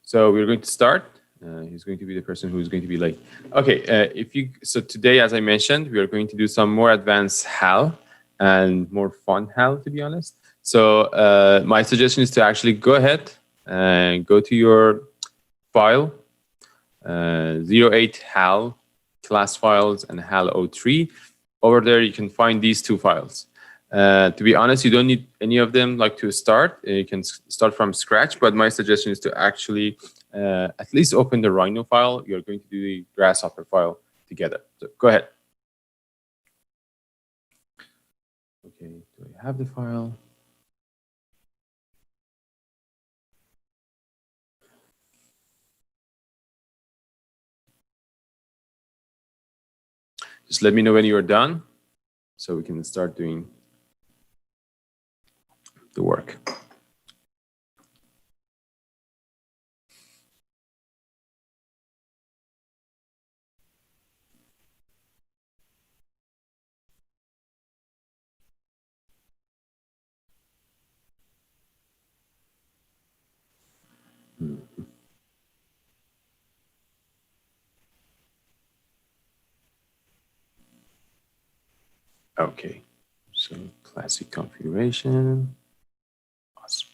So we're going to start. He's going to be the person who is going to be late. Okay, so today, as I mentioned, we are going to do some more advanced HAL and more fun HAL, to be honest. So my suggestion is to actually go ahead and go to your file, 08 HAL class files and HAL 03. Over there, you can find these two files. To be honest, you don't need any of them like to start. You can start from scratch, but my suggestion is to actually at least open the Rhino file. You're going to do the Grasshopper file together. So go ahead. Okay, do I have the file? Just let me know when you're done so we can start doing the work. Okay, so classic configuration. Awesome.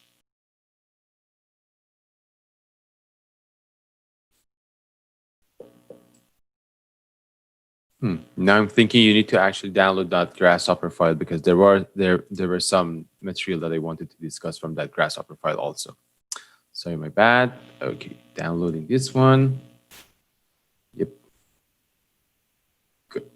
Now I'm thinking you need to actually download that Grasshopper file because there were some material that I wanted to discuss from that Grasshopper file also. Sorry, my bad. Okay, downloading this one. Yep. Good.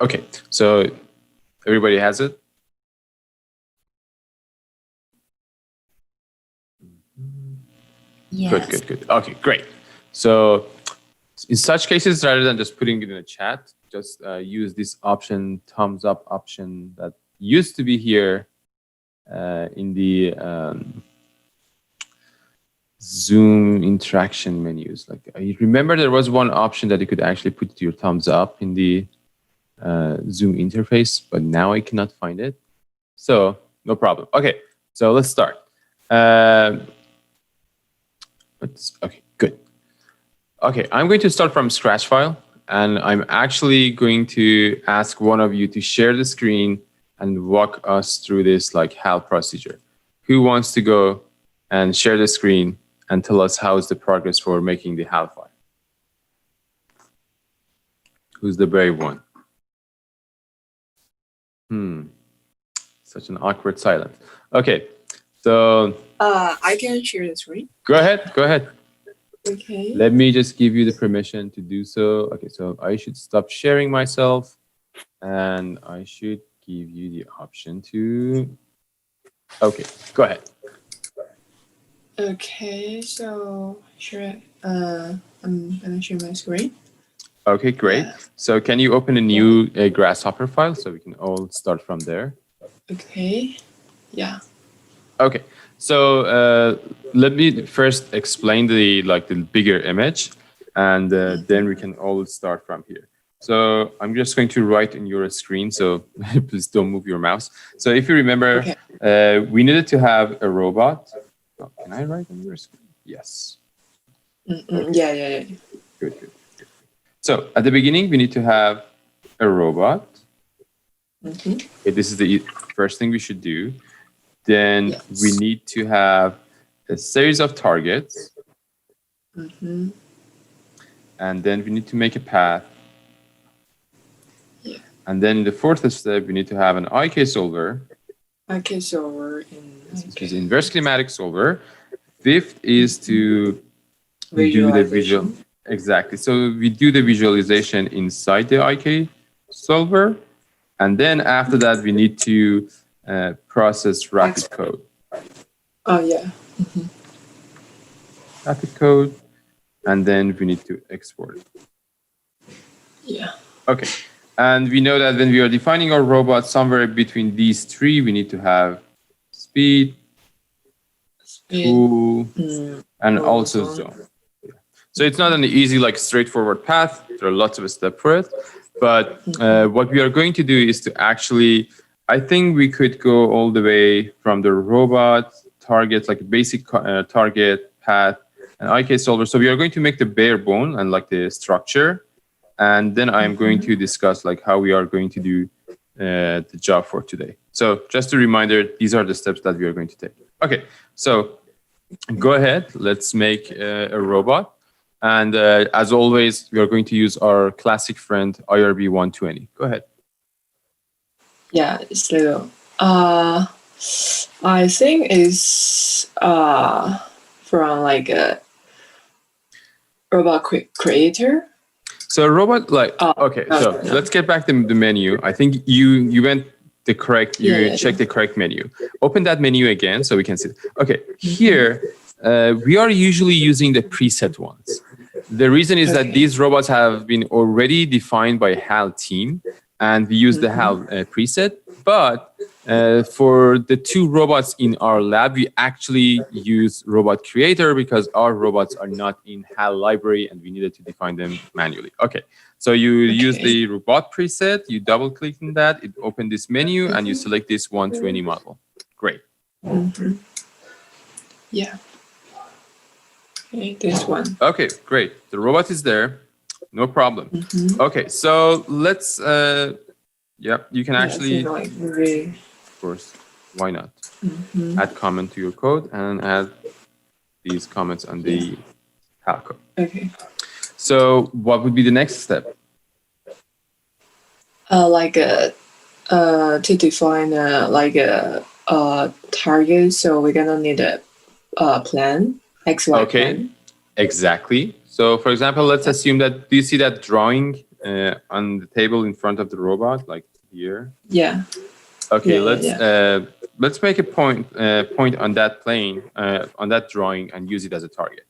Okay, so everybody has it? Yes. Good. Okay, great. So in such cases, rather than just putting it in a chat, just use this option, thumbs up option that used to be here in the Zoom interaction menus. Like I remember there was one option that you could actually put your thumbs up in the Zoom interface, but now I cannot find it. So no problem. Okay, so let's start. Okay, good. Okay, I'm going to start from scratch file, and I'm actually going to ask one of you to share the screen and walk us through this like HAL procedure. Who wants to go and share the screen and tell us how is the progress for making the HAL file? Who's the brave one? Such an awkward silence. Okay, so I can share the screen. Go ahead. Okay. Let me just give you the permission to do so. Okay, so I should stop sharing myself, and I should give you the option to. Okay, go ahead. Okay, so I'm gonna share my screen. Okay, great. Yeah. So can you open a new Grasshopper file so we can all start from there? Okay. Yeah. Okay. So let me first explain the bigger image, and then we can all start from here. So I'm just going to write in your screen, so please don't move your mouse. So if you remember, we needed to have a robot. Oh, can I write on your screen? Yes. Okay. Yeah. Good. So at the beginning, we need to have a robot. Okay, this is the first thing we should do. Then we need to have a series of targets. And then we need to make a path. Yeah. And then in the fourth step, we need to have an IK solver. IK solver which is inverse kinematic solver. Fifth is to do the visual. Exactly. So we do the visualization inside the IK solver. And then after that, we need to process rapid code. Oh, yeah. Rapid code. And then we need to export it. Yeah. Okay. And we know that when we are defining our robot, somewhere between these three, we need to have speed, tool, and Oh, also zone. zone. So it's not an easy, like straightforward path. There are lots of steps for it. But what we are going to do is to actually, I think we could go all the way from the robot targets, like a basic target path and IK solver. So we are going to make the bare bone and like the structure. And then I'm going to discuss like how we are going to do the job for today. So just a reminder, these are the steps that we are going to take. Okay, so go ahead. Let's make a robot. And as always, we are going to use our classic friend, IRB 120. Go ahead. Yeah, so I think it's from like a robot creator. So robot, like, okay, so let's get back to the menu. I think you went the correct, you checked the correct menu. Open that menu again so we can see. Okay, here, we are usually using the preset ones. The reason is that these robots have been already defined by HAL team, and we use the HAL preset. But for the two robots in our lab, we actually use robot creator because our robots are not in HAL library and we needed to define them manually. Okay, so you use the robot preset, you double click on that, it opened this menu, and you select this 120 model. Great. Yeah. Okay, this one. Okay, great. The robot is there. No problem. Okay, so let's, you can actually, like really... of course, why not? Add comment to your code and add these comments on the HAL code. Okay. So what would be the next step? To define like a target, so we're gonna need a plan, XY plan. Exactly. So for example, let's assume that, do you see that drawing on the table in front of the robot, like here? Yeah. Okay, let's make a point on that plane, on that drawing, and use it as a target.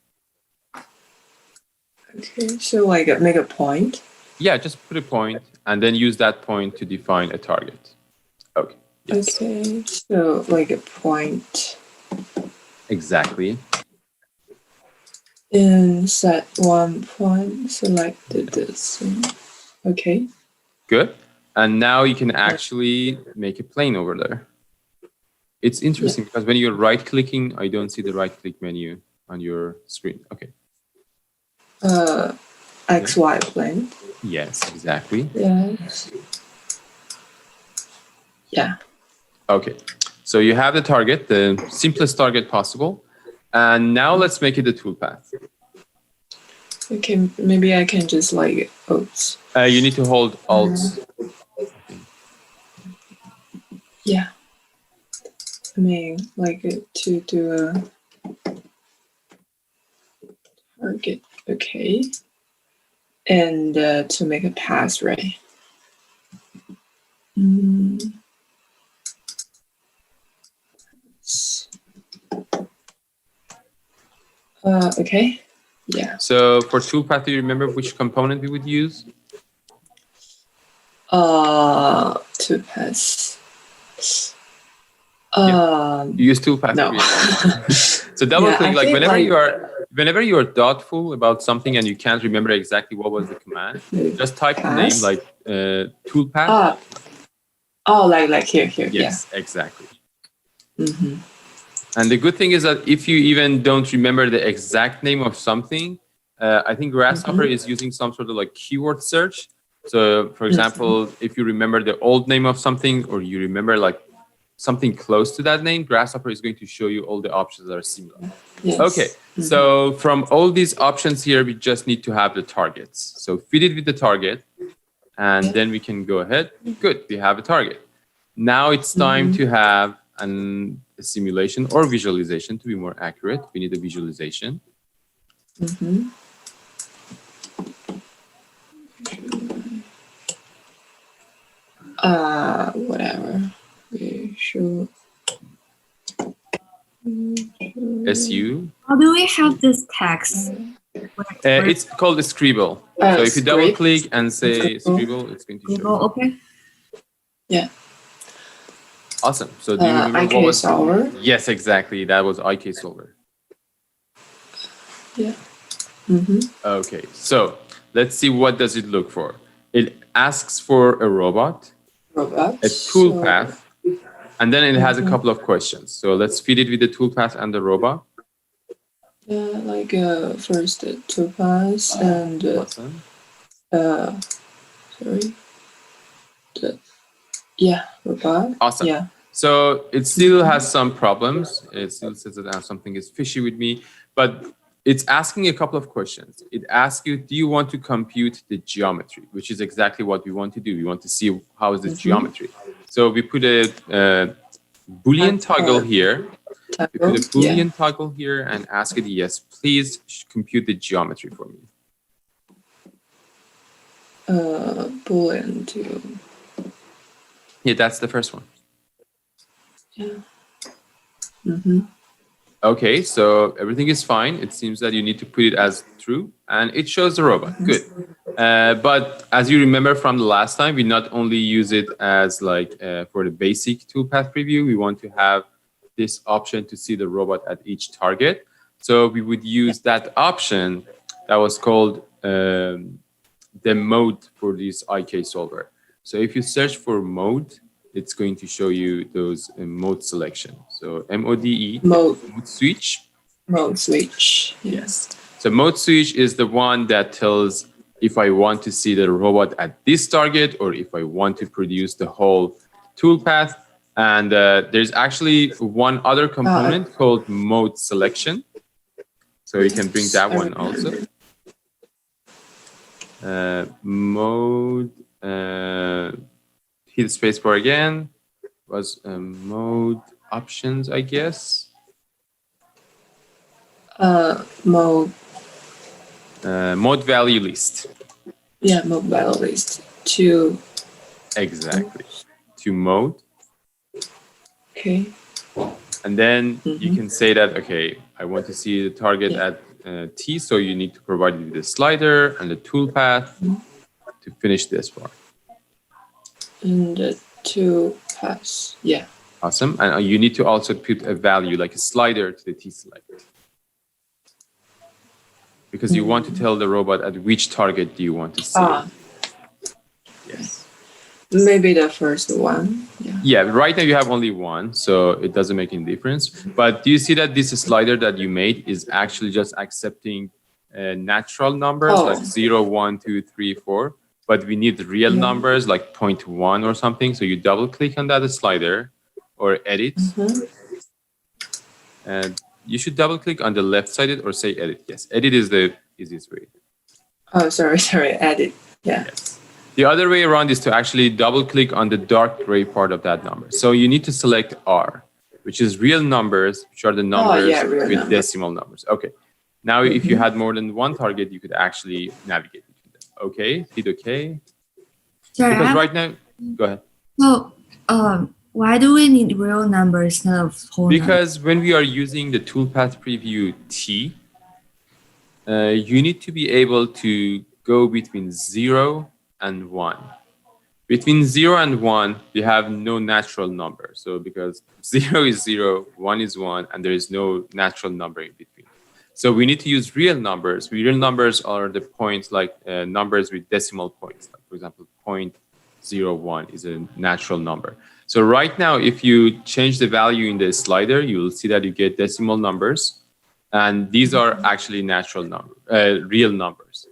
Okay, so like make a point. Yeah, just put a point and then use that point to define a target. Okay. Yes. Okay, so like a point. Exactly. And set 1 point, selected this. Okay. Good. And now you can actually make a plane over there. It's interesting because when you're right clicking, I don't see the right click menu on your screen. Okay. XY plane. Yes, exactly. Yes. Yeah. Okay. So you have the target, the simplest target possible. And now let's make it a toolpath. Okay, maybe I can just like, oops. You need to hold Alt. Yeah. I mean, like to do a target. Okay. And to make a pass, right? Okay. Yeah. So for toolpath, do you remember which component we would use? To pass. You use toolpath. No. So double click, like whenever you are doubtful about something and you can't remember exactly what was the command, just type the name like toolpath. Like here. Yes, exactly. And the good thing is that if you even don't remember the exact name of something, I think Grasshopper is using some sort of like keyword search. So for example, if you remember the old name of something or you remember like something close to that name, Grasshopper is going to show you all the options that are similar. Yes. Okay, so from all these options here, we just need to have the targets. So feed it with the target, and then we can go ahead. Good, we have a target. Now it's time to have a simulation or visualization to be more accurate. We need a visualization. Whatever. Sure. SU. How do we have this text? It's called a scribble. So if you double click and say scribble, it's going to show you. Okay. Yeah. Awesome. So do you remember what IK was? solver. Yes, exactly. That was IK solver. Yeah. Mm-hmm. Okay, so let's see what does it look for. It asks for a robot, Robots. a toolpath, and then it has a Mhm. couple of questions. So let's feed it with the toolpath and the robot. Like first the toolpath and Awesome. sorry. Robot. Awesome. Yeah. So it still has some problems. It still says that something is fishy with me, but it's asking a couple of questions. It asks you, do you want to compute the geometry, which is exactly what we want to do. We want to see how is the geometry. So we put a Boolean toggle here. We put a Boolean toggle here and ask it, yes, please compute the geometry for me. Boolean to. Yeah, that's the first one. Yeah. Mm-hmm. Okay, so everything is fine. It seems that you need to put it as true, and it shows the robot. Good. But as you remember from the last time, we not only use it as like for the basic toolpath preview, we want to have this option to see the robot at each target. So we would use that option that was called the mode for this IK solver. So if you search for mode, it's going to show you those mode selection. So MODE, Mode switch. Mode switch. Yes. So mode switch is the one that tells if I want to see the robot at this target or if I want to produce the whole toolpath. And there's actually one other component called mode selection. So you can bring that one also. Mode, hit spacebar again, was mode options, I guess. Mode value list. Yeah, mode value list to. Exactly. To mode. Okay. And then you can say that, okay, I want to see the target at T, so you need to provide it with the slider and the toolpath to finish this part. And the toolpath, yeah. Awesome. And you need to also put a value like a slider to the T select. Because you want to tell the robot at which target do you want to see it. Yes. Maybe the first one. Yeah, right now you have only one, so it doesn't make any difference. But do you see that this slider that you made is actually just accepting natural numbers like 0, 1, 2, 3, 4. But we need real numbers like 0.1 or something. So you double click on that slider or edit. And you should double click on the left side or say edit. Yes, edit is the easiest way. Oh, sorry, edit. Yeah. Yes. The other way around is to actually double click on the dark gray part of that number. So you need to select R, which is real numbers, which are the numbers with decimal numbers. Okay. Now, if you had more than one target, you could actually navigate between them. Okay, hit OK. Sorry, because right now, go ahead. So, why do we need real numbers instead of whole Because when we are using the toolpath preview T, you need to be able to go between 0 and 1. Between 0 and 1, you have no natural number. So because 0 is 0, 1 is 1, and there is no natural number in between. So we need to use real numbers. Real numbers are the points like numbers with decimal points. Like for example, 0.01 is a natural number. So right now, if you change the value in the slider, you will see that you get decimal numbers. And these are actually natural numbers, real numbers.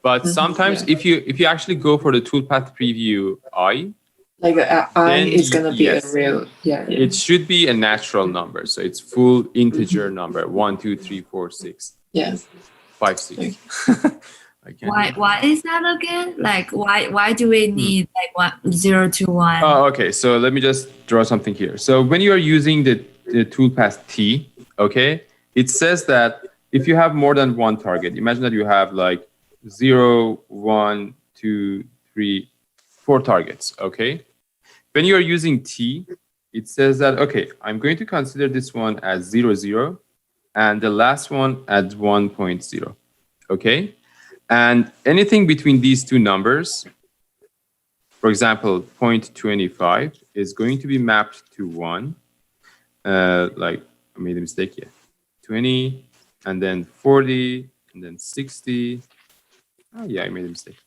But sometimes if you actually go for the toolpath preview I, like I is going to be a real, it should be a natural number. So it's full integer number, 1, 2, 3, 4, 6. Yeah. 5, 6. Why is that again? Like why do we need like 0 to 1? Oh, okay. So let me just draw something here. So when you are using the toolpath T, okay, it says that if you have more than one target, imagine that you have like 0, 1, 2, 3, 4 targets, okay? When you are using T, it says that, okay, I'm going to consider this one as 0, 0, and the last one at 1.0, okay? And anything between these two numbers For example, 0.25 is going to be mapped to 1. Like I made a mistake here. 20, and then 40, and then 60. Oh yeah, I made a mistake.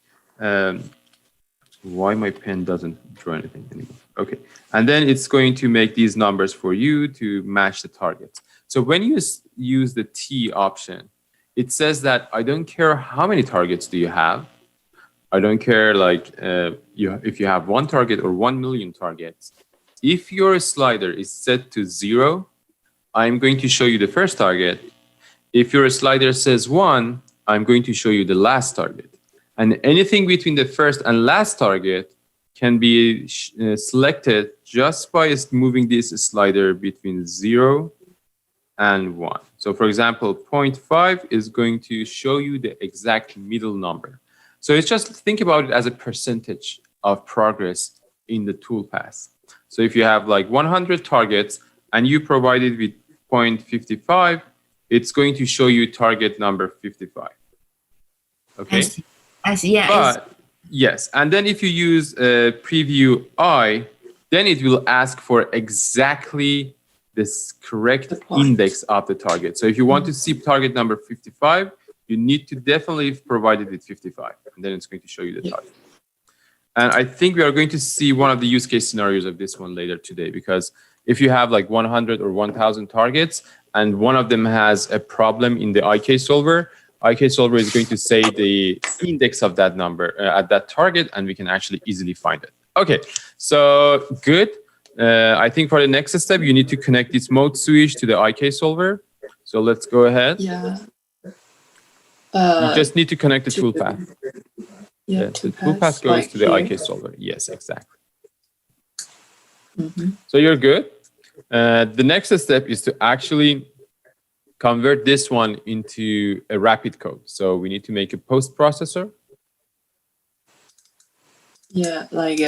Why my pen doesn't draw anything anymore? Okay, and then it's going to make these numbers for you to match the targets. So when you use the T option, it says that I don't care how many targets do you have. I don't care like if you have 1 target or 1 million targets. If your slider is set to 0, I'm going to show you the first target. If your slider says 1, I'm going to show you the last target. And anything between the first and last target can be selected just by moving this slider between 0 and 1. So for example, 0.5 is going to show you the exact middle number. So it's just think about it as a percentage of progress in the toolpath. So if you have like 100 targets and you provide it with 0.55, it's going to show you target number 55. Okay. I see. Yeah. But yes, and then if you use preview I, then it will ask for exactly this correct index of the target. So if you want to see target number 55, you need to definitely provide it with 55, and then it's going to show you the target. And I think we are going to see one of the use case scenarios of this one later today, because if you have like 100 or 1,000 targets and one of them has a problem in the IK solver is going to say the index of that number at that target, and we can actually easily find it. Okay, so good. I think for the next step, you need to connect this mode switch to the IK solver. So let's go ahead. Yeah. You just need to connect the toolpath. Yeah, the toolpath goes like to the here. IK solver. Yes, exactly. Mm-hmm. So you're good. The next step is to actually convert this one into a rapid code. So we need to make a post processor. Yeah, like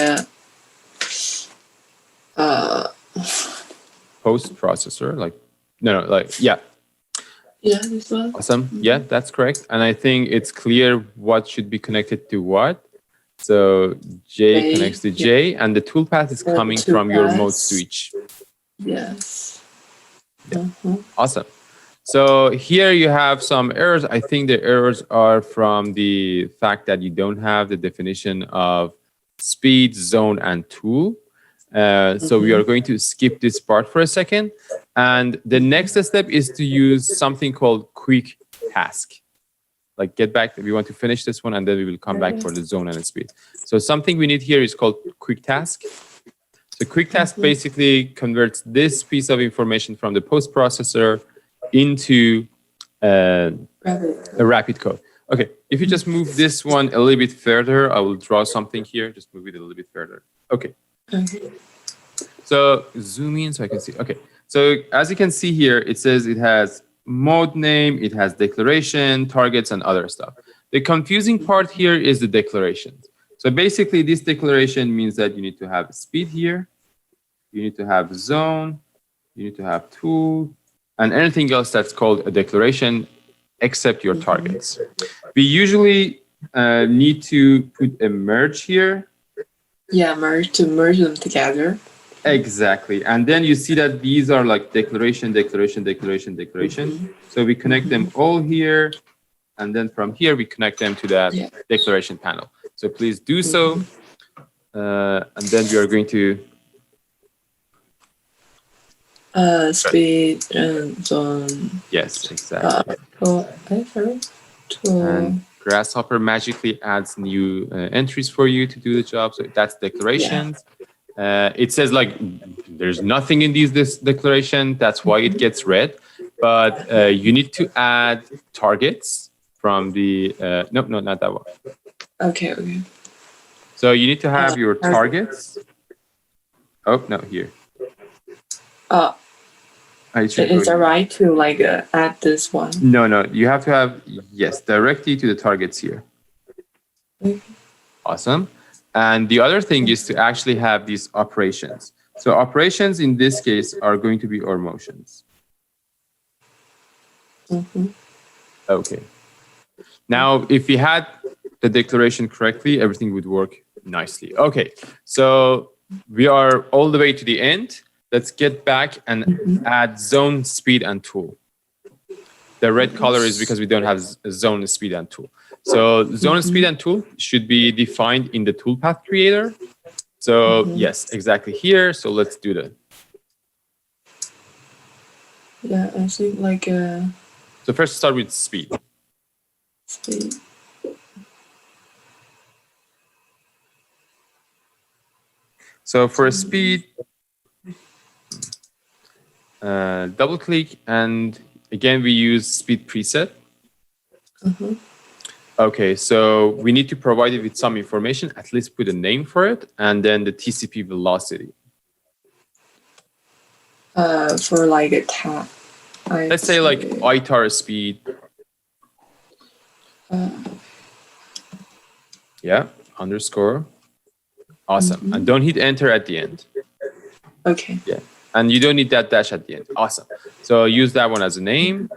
Post processor, like yeah. Yeah, this one. Awesome. Mm-hmm. Yeah, that's correct. And I think it's clear what should be connected to what. So J connects to J, and the toolpath is coming from your mode switch. Yes. Yeah. Awesome. So here you have some errors. I think the errors are from the fact that you don't have the definition of speed, zone, and tool. So we are going to skip this part for a second. And the next step is to use something called quick task. Like get back, we want to finish this one, and then we will come back for the zone and the speed. So something we need here is called quick task. So quick task basically converts this piece of information from the post processor into a rapid code. Okay, if you just move this one a little bit further, I will draw something here. Just move it a little bit further. Okay. So zoom in so I can see. Okay, so as you can see here, it says it has mode name, it has declaration, targets, and other stuff. The confusing part here is the declarations. So basically, this declaration means that you need to have speed here, you need to have zone, you need to have tool, and anything else that's called a declaration except your targets. We usually need to put a merge here. Yeah, merge them together. Exactly. And then you see that these are like declaration, declaration, declaration, declaration. So we connect them all here. And then from here, we connect them to that declaration panel. So please do so. And then we are going to speed and zone. Yes, exactly. And Grasshopper magically adds new entries for you to do the job. So that's declarations. It says like there's nothing in this declaration. That's why it gets red. But you need to add targets from the no, not that one. Okay. So you need to have your targets. Oh no, here. Is it right to like add this one? No. You have to have directly to the targets here. Awesome. And the other thing is to actually have these operations. So operations in this case are going to be our motions. Okay. Now, if we had the declaration correctly, everything would work Nicely. Okay, so we are all the way to the end. Let's get back and add zone, speed, and tool. The red color is because we don't have zone, speed, and tool. So zone, speed, and tool should be defined in the toolpath creator. So yes, exactly here. So let's do that. Yeah, I think like So first start with speed. speed. So for speed, double click, and again we use speed preset. Okay, so we need to provide it with some information, at least put a name for it, and then the TCP velocity. For like a tab. Let's say like ITAR speed. Yeah, underscore. Awesome. And don't hit enter at the end. Okay. Yeah. And you don't need that dash at the end. Awesome. So use that one as a name.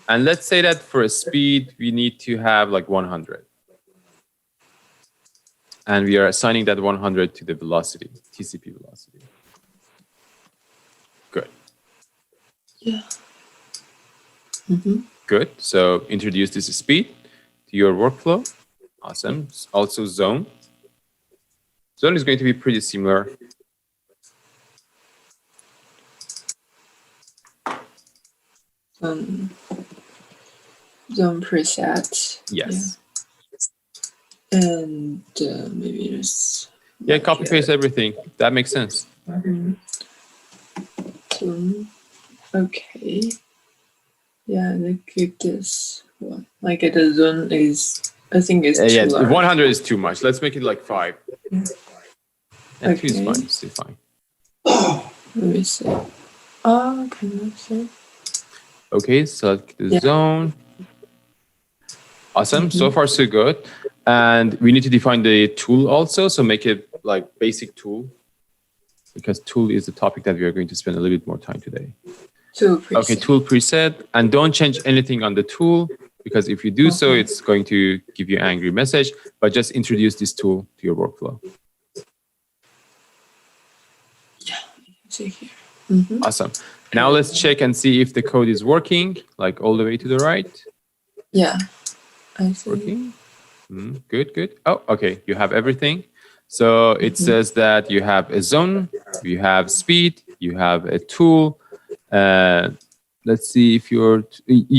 And let's say that for a speed, we need to have like 100. And we are assigning that 100 to the velocity, TCP velocity. Good. Yeah. Good. So introduce this speed to your workflow. Awesome. Also zone. Zone is going to be pretty similar. Zone preset. Yes. Yeah. And maybe just. Yeah, copy paste everything. That makes sense. Okay. Yeah, and keep this one. Like the zone is, I think it's too yeah, large. 100 is too much. Let's make it like 5. And Okay. 2 is fine. Still fine. Let me see. Oh, can I see? Okay, select the zone. Awesome. So far, so good. And we need to define the tool also. So make it like basic tool, because tool is the topic that we are going to spend a little bit more time today. Tool preset. Okay, tool preset. And don't change anything on the tool, because if you do so, it's going to give you an angry message. But just introduce this tool to your workflow. Yeah, see here. Awesome. Now let's check and see if the code is working, like all the way to the right. Yeah, I see. Working. Good, good. Oh, okay. You have everything. So it says that you have a zone, you have speed, you have a tool. Let's see if you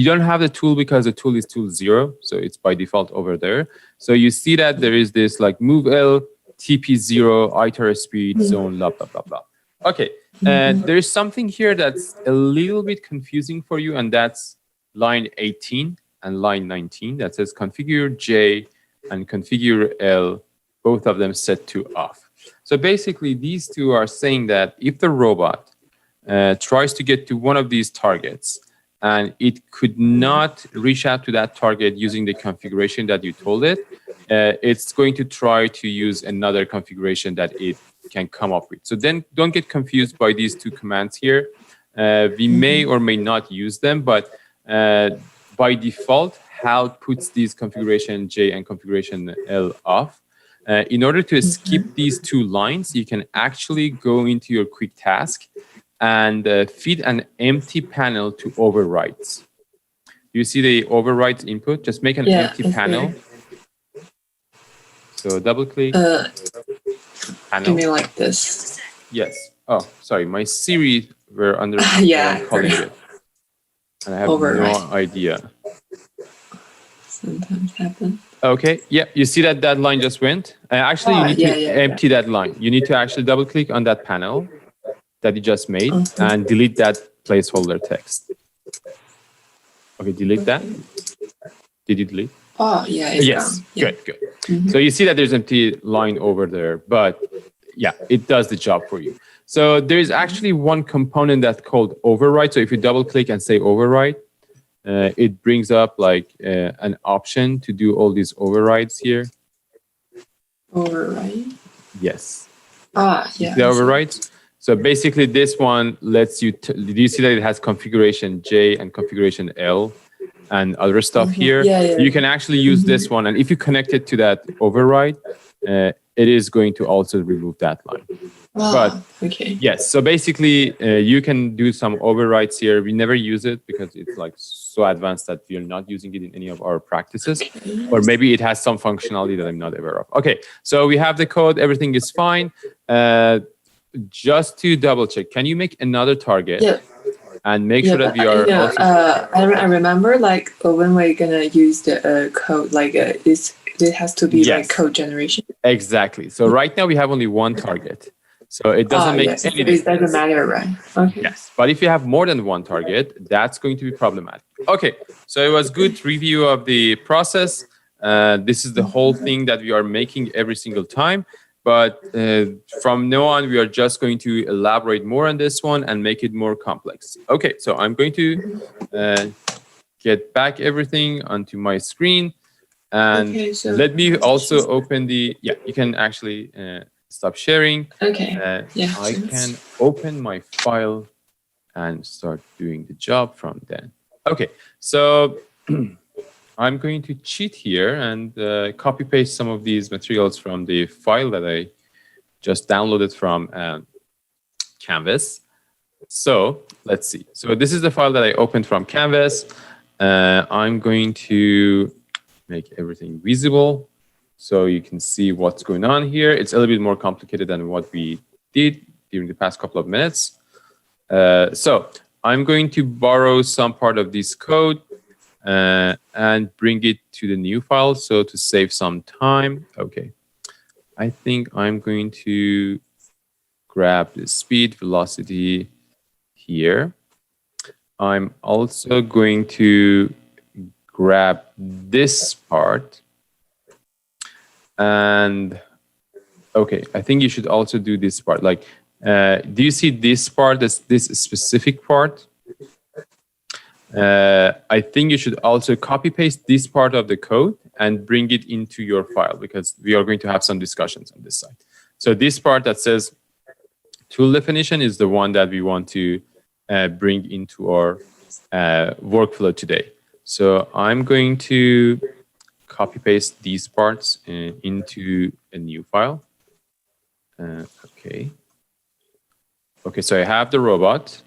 don't have the tool because the tool is tool 0. So it's by default over there. So you see that there is this like move L, TP0, ITAR speed, zone, blah, blah, blah, blah. Okay. And there is something here that's a little bit confusing for you, and that's line 18 and line 19 that says configure J and configure L, both of them set to off. So basically, these two are saying that if the robot tries to get to one of these targets and it could not reach out to that target using the configuration that you told it, it's going to try to use another configuration that it can come up with. So then don't get confused by these two commands here. We may or may not use them, but by default, HAL puts these configuration J and configuration L off. In order to skip these two lines, you can actually go into your quick task and feed an empty panel to overrides. You see the overrides input? Just make an empty panel. So double click. Panel. Give me like this. Yes. Oh, sorry. My Siri were under calling it. And I have no idea. Sometimes happen. Okay. Yeah. You see that that line just went? Actually, you need to empty that line. You need to actually double click on that panel that you just made and delete that placeholder text. Okay. Delete that. Did you delete? Oh, yeah. Yes. Good, good. So you see that there's an empty line over there, but yeah, it does the job for you. So there's actually one component that's called override. So if you double click and say override, it brings up like an option to do all these overrides here. Override? Yes. Yeah. The overrides. So basically this one lets you, do you see that it has configuration J and configuration L and other stuff here? You can actually use this one. And if you connect it to that override, it is going to also remove that line. Oh, okay. Yes, so basically you can do some overrides here. We never use it because it's like so advanced that we are not using it in any of our practices. Okay. Or maybe it has some functionality that I'm not aware of. Okay, so we have the code, everything is fine. Just to double check, can you make another target? Yeah. And make sure that we are also... I remember like when we're gonna use the code, like it has to be like code generation. Exactly. So right now we have only one target. So it doesn't make any difference. It doesn't matter, right? Okay. Yes, but if you have more than one target, that's going to be problematic. Okay, so it was good review of the process. This is the whole thing that we are making every single time. But from now on, we are just going to elaborate more on this one and make it more complex. Okay, so I'm going to get back everything onto my screen. And let me also open the... Yeah, you can actually stop sharing. Okay. I can open my file and start doing the job from then. Okay, so... I'm going to cheat here and copy paste some of these materials from the file that I just downloaded from Canvas. So let's see. So this is the file that I opened from Canvas. I'm going to make everything visible so you can see what's going on here. It's a little bit more complicated than what we did during the past couple of minutes. So I'm going to borrow some part of this code and bring it to the new file. So to save some time, okay. I think I'm going to grab the speed, velocity here. I'm also going to grab this part. And okay, I think you should also do this part. Like, do you see this part, this specific part? I think you should also copy paste this part of the code and bring it into your file because we are going to have some discussions on this side. So this part that says tool definition is the one that we want to bring into our workflow today. So I'm going to copy paste these parts into a new file. Okay, so I have the robot,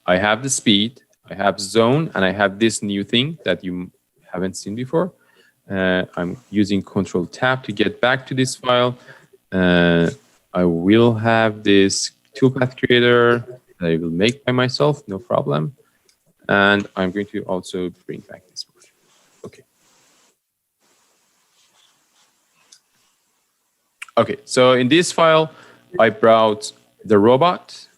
I have the speed, I have zone, and I have this new thing that you haven't seen before. I'm using Control Tab to get back to this file. I will have this toolpath creator that I will make by myself, no problem. And I'm going to also bring back this one. Okay. Okay, so in this file, I brought the robot,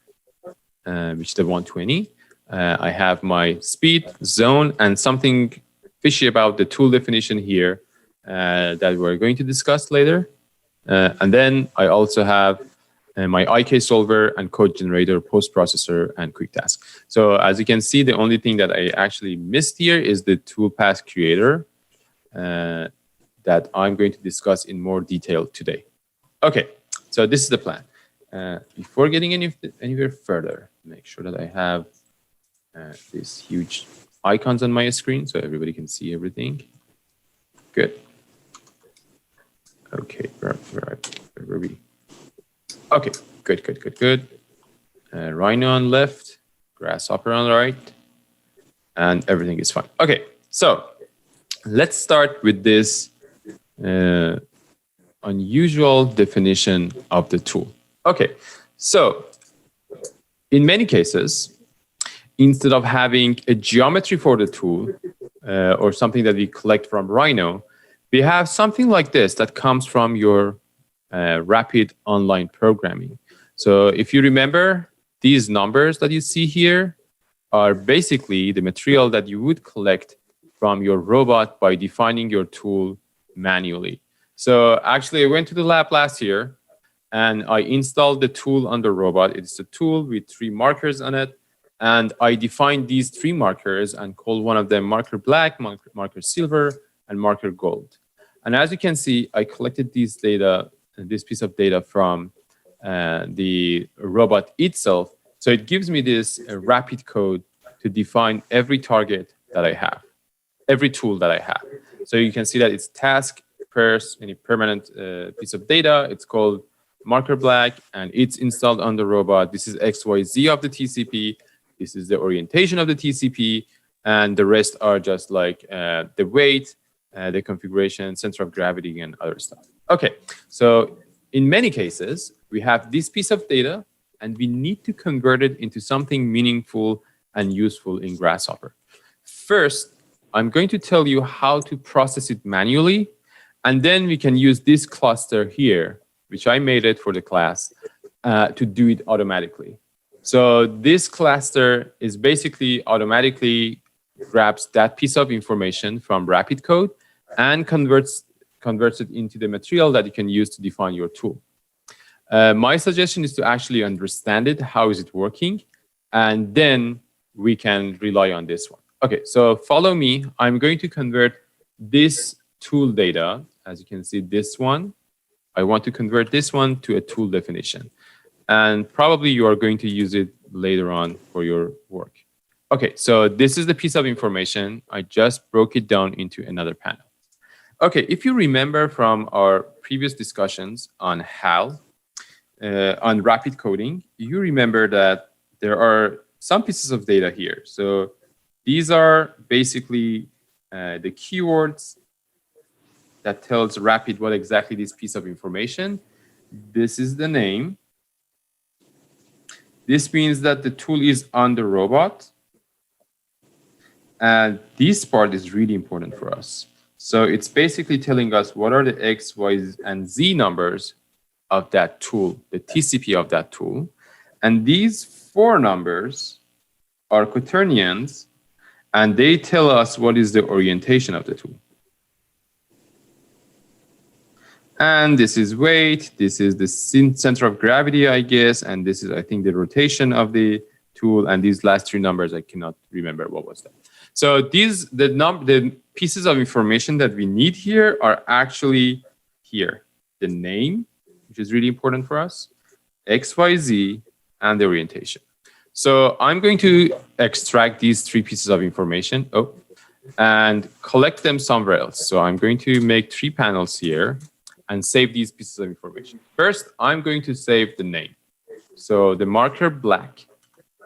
which is the 120. I have my speed, zone, and something fishy about the tool definition here that we're going to discuss later. And then I also have my IK solver and code generator, post processor, and quick task. So as you can see, the only thing that I actually missed here is the toolpath creator that I'm going to discuss in more detail today. Okay, so this is the plan. Before getting anywhere further, make sure that I have these huge icons on my screen so everybody can see everything. Good. Okay, where were we? Okay, good. Rhino on left, grasshopper on the right, and everything is fine. Okay, so let's start with this unusual definition of the tool. Okay, so in many cases, instead of having a geometry for the tool or something that we collect from Rhino, we have something like this that comes from your rapid online programming. So if you remember, these numbers that you see here are basically the material that you would collect from your robot by defining your tool manually. So actually, I went to the lab last year and I installed the tool on the robot. It's a tool with 3 markers on it. And I defined these 3 markers and called one of them marker black, marker silver, and marker gold. And as you can see, I collected these data, this piece of data from the robot itself. So it gives me this rapid code to define every target that I have, every tool that I have. So you can see that it's task, permanent piece of data. It's called marker black, and it's installed on the robot. This is XYZ of the TCP. This is the orientation of the TCP, and the rest are just like the weight, the configuration, center of gravity, and other stuff. Okay, so in many cases, we have this piece of data, and we need to convert it into something meaningful and useful in Grasshopper. First, I'm going to tell you how to process it manually, and then we can use this cluster here, which I made it for the class, to do it automatically. So this cluster is basically automatically grabs that piece of information from Rapid Code and converts it into the material that you can use to define your tool. My suggestion is to actually understand it. How is it working? And then we can rely on this one. Okay, so follow me. I'm going to convert this tool data. As you can see, this one. I want to convert this one to a tool definition. And probably you are going to use it later on for your work. Okay, so this is the piece of information. I just broke it down into another panel. Okay, if you remember from our previous discussions on HAL, on rapid coding, you remember that there are some pieces of data here. So these are basically the keywords that tells Rapid what exactly this piece of information. This is the name. This means that the tool is on the robot. And this part is really important for us. So it's basically telling us what are the X, Y, and Z numbers of that tool, the TCP of that tool. And these 4 numbers are quaternions, and they tell us what is the orientation of the tool. And this is weight, this is the center of gravity, I guess, and this is, I think, the rotation of the tool, and these last 3 numbers, I cannot remember what was that. So these, the pieces of information that we need here are actually here. The name, which is really important for us, XYZ, and the orientation. So I'm going to extract these 3 pieces of information and collect them somewhere else. So I'm going to make 3 panels here and save these pieces of information. First, I'm going to save the name. So the marker black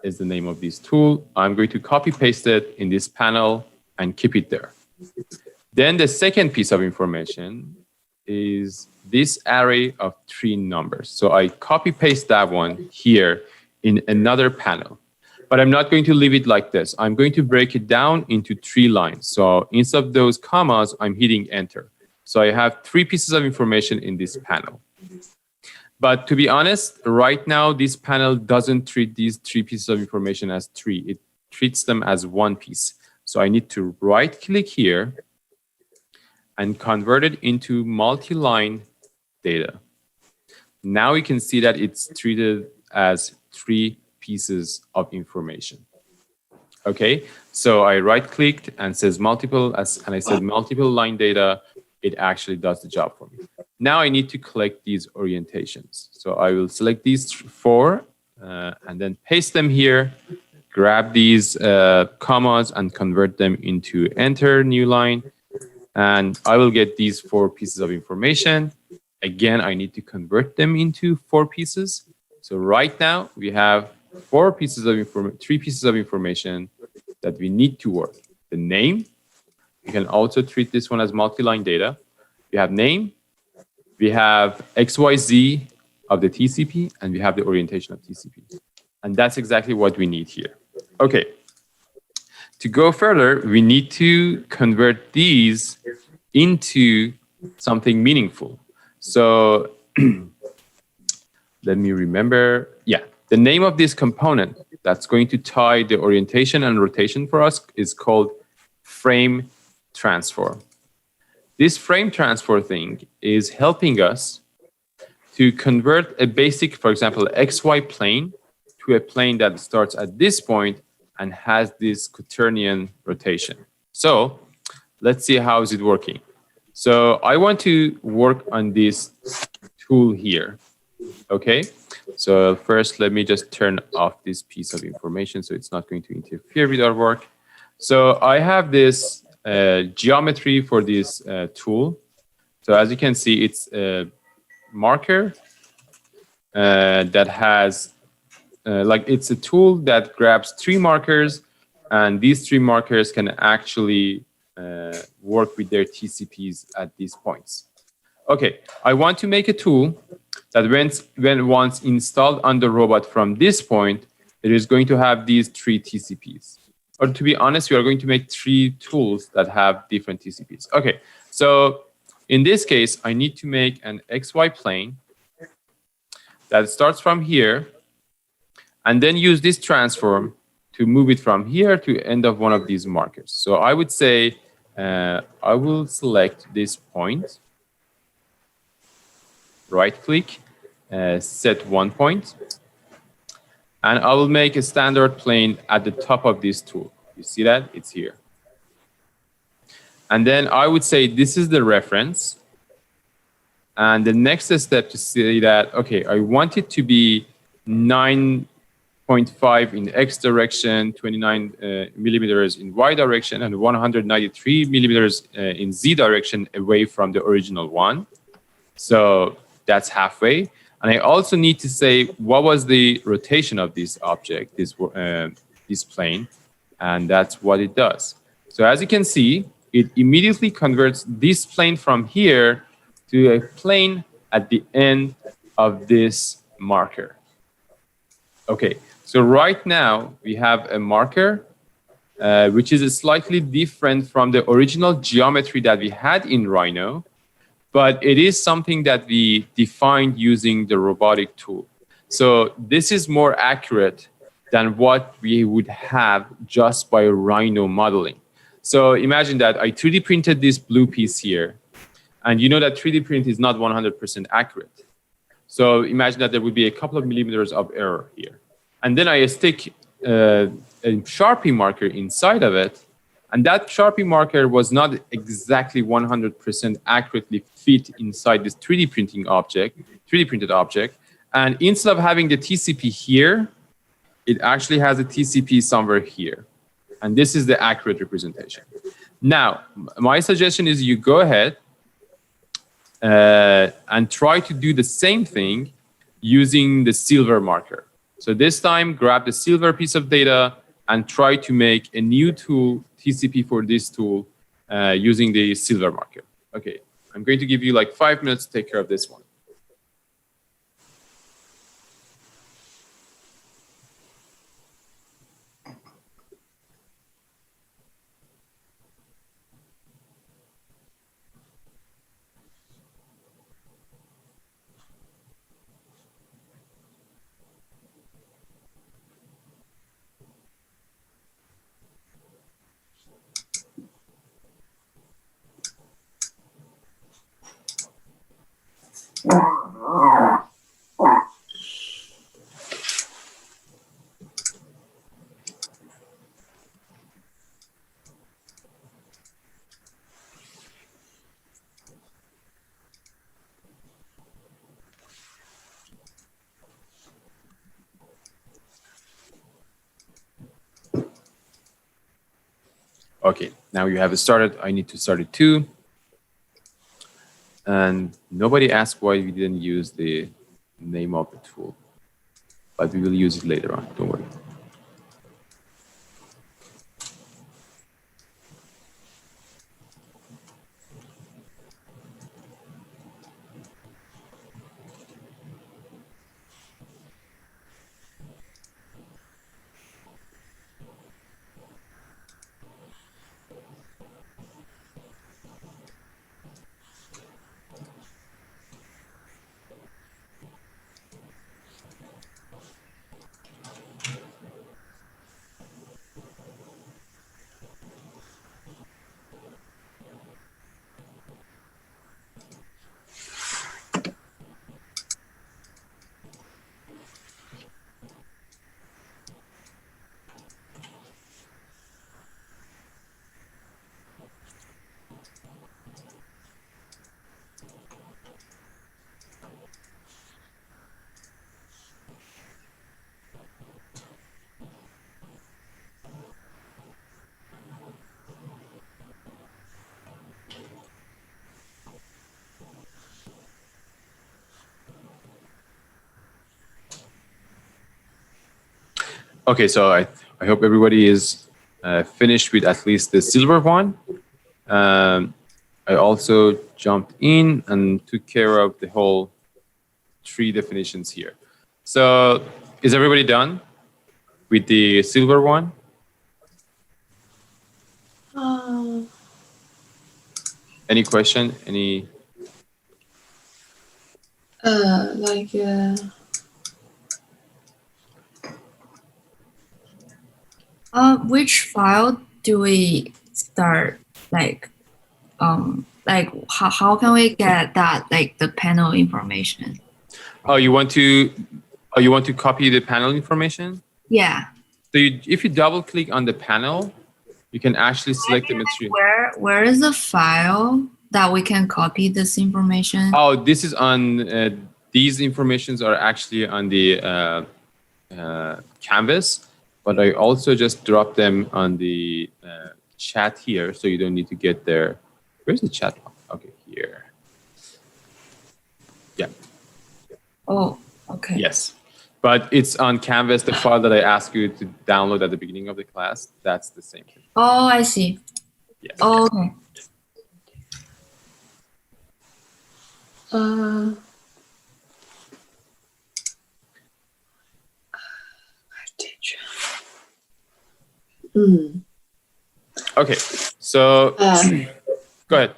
is the name of this tool. I'm going to copy paste it in this panel and keep it there. Then the second piece of information is this array of 3 numbers. So I copy paste that one here in another panel. But I'm not going to leave it like this. I'm going to break it down into 3 lines. So instead of those commas, I'm hitting enter. So I have 3 pieces of information in this panel. But to be honest, right now, this panel doesn't treat these 3 pieces of information as 3. It treats them as 1 piece. So I need to right-click here and convert it into multi-line data. Now you can see that it's treated as 3 pieces of information. Okay, so I right-clicked and says multiple, and I said multiple line data. It actually does the job for me. Now I need to collect these orientations. So I will select these 4 and then paste them here, grab these commas and convert them into enter new line. And I will get these 4 pieces of information. Again, I need to convert them into 4 pieces. So right now we have 3 pieces of information that we need to work. The name. You can also treat this one as multi-line data. We have name, we have XYZ of the TCP, and we have the orientation of TCP. And that's exactly what we need here. Okay. To go further, we need to convert these into something meaningful. So let me remember. Yeah, the name of this component that's going to tie the orientation and rotation for us is called frame transform. This frame transfer thing is helping us to convert a basic, for example, XY plane to a plane that starts at this point and has this quaternion rotation. So let's see how is it working. So I want to work on this tool here. Okay, so first let me just turn off this piece of information so it's not going to interfere with our work. So I have this geometry for this tool. So as you can see, it's a marker that has, like it's a tool that grabs 3 markers, and these 3 markers can actually work with their TCPs at these points. Okay, I want to make a tool that when once installed on the robot from this point, it is going to have these 3 TCPs. Or to be honest, we are going to make 3 tools that have different TCPs. Okay, so in this case, I need to make an XY plane that starts from here and then use this transform to move it from here to end of one of these markers. So I would say I will select this point, right click, set 1 point, and I will make a standard plane at the top of this tool. You see that? It's here. And then I would say this is the reference. And the next step to say that, okay, I want it to be 9.5 in X direction, 29 millimeters in Y direction, and 193 millimeters in Z direction away from the original one. So that's halfway. And I also need to say what was the rotation of this object, this plane, and that's what it does. So as you can see, it immediately converts this plane from here to a plane at the end of this marker. Okay, so right now we have a marker which is slightly different from the original geometry that we had in Rhino, but it is something that we defined using the robotic tool. So this is more accurate than what we would have just by Rhino modeling. So imagine that I 3D printed this blue piece here, and you know that 3D print is not 100% accurate. So imagine that there would be a couple of millimeters of error here. And then I stick a Sharpie marker inside of it, and that Sharpie marker was not exactly 100% accurately fit inside this 3D printed object. And instead of having the TCP here, it actually has a TCP somewhere here. And this is the accurate representation. Now, my suggestion is you go ahead and try to do the same thing using the silver marker. So this time, grab the silver piece of data and try to make a new tool, TCP for this tool, using the silver marker. Okay, I'm going to give you like 5 minutes to take care of this one. Okay, now you have it started. I need to start it too. And nobody asked why we didn't use the name of the tool, but we will use it later on, don't worry. Okay, so I hope everybody is finished with at least the silver one. I also jumped in and took care of the whole 3 definitions here. So is everybody done with the silver one? Any question? Any? Which file do we start? How can we get that, like the panel information? Oh, you want to copy the panel information? Yeah. So if you double click on the panel, you can actually select the material. Where is the file that we can copy this information? Oh, this is on, these informations are actually on the canvas, but I also just dropped them on the chat here, so you don't need to get there. Where's the chat? Okay, here. Yeah. Oh, okay. Yes. But it's on Canvas, the file that I asked you to download at the beginning of the class. That's the same thing. Oh, I see. Yes. Oh, okay. Okay, so go ahead.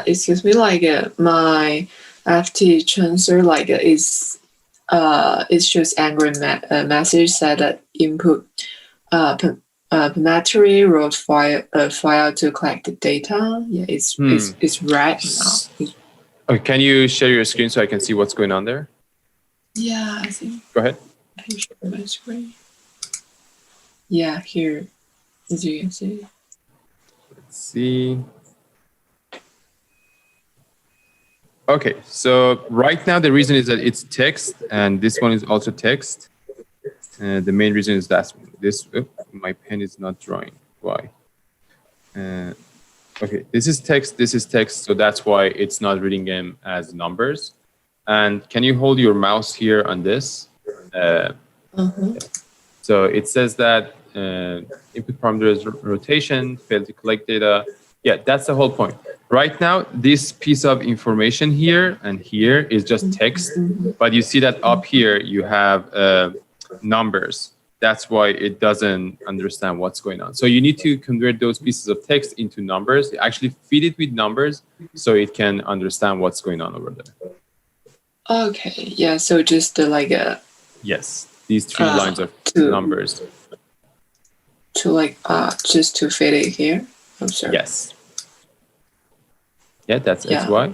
Excuse me, like my FT transfer, like it shows angry message that input permittery wrote file to collect the data. Yeah, it's red now. Okay, can you share your screen so I can see what's going on there? Yeah, I think. Go ahead. I can share my screen. Yeah, here, as you can see. Let's see. Okay, so right now the reason is that it's text, and this one is also text. The main reason is that this my pen is not drawing. Why? Okay, this is text, so that's why it's not reading them as numbers. And can you hold your mouse here on this? So it says that input parameter is rotation, failed to collect data. Yeah, that's the whole point. Right now, this piece of information here and here is just text, but you see that up here you have numbers. That's why it doesn't understand what's going on. So you need to convert those pieces of text into numbers, actually feed it with numbers so it can understand what's going on over there. Okay, yeah, so just like a... Yes, these 3 lines of numbers. To like, just to fit it here? I'm sorry. Yes. Yeah, that's XY.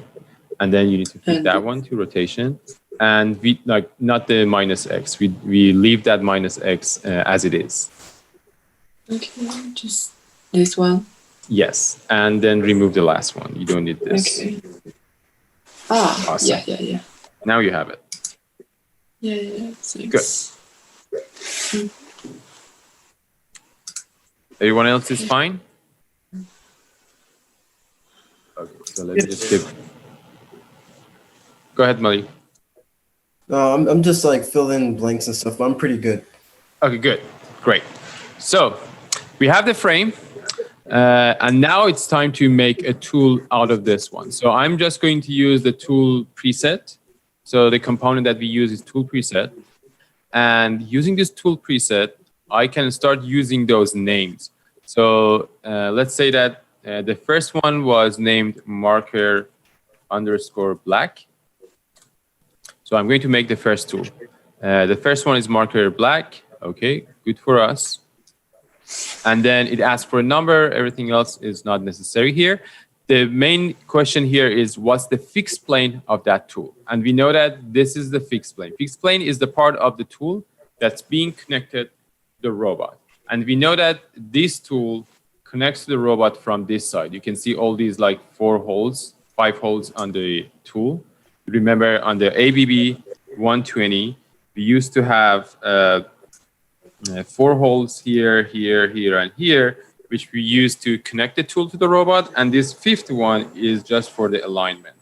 And then you need to feed that one to rotation. And we like not the minus X. We leave that minus X as it is. Okay, just this one? Yes. And then remove the last one. You don't need this. Okay. Ah, awesome. Yeah. Now you have it. Yeah. Thanks. Good. Everyone else is fine? Okay, so let's just skip. Go ahead, Mali. I'm just like filling blanks and stuff, but I'm pretty good. Okay, good. Great. So we have the frame, and now it's time to make a tool out of this one. So I'm just going to use the tool preset. So the component that we use is tool preset. And using this tool preset, I can start using those names. So let's say that the first one was named marker _ black. So I'm going to make the first tool. The first one is marker black. Okay, good for us. And then it asks for a number. Everything else is not necessary here. The main question here is what's the fixed plane of that tool? And we know that this is the fixed plane. Fixed plane is the part of the tool that's being connected to the robot. And we know that this tool connects to the robot from this side. You can see all these like 5 holes on the tool. Remember on the ABB 120, we used to have 4 holes here, and here, which we use to connect the tool to the robot. And this 5th one is just for the alignment.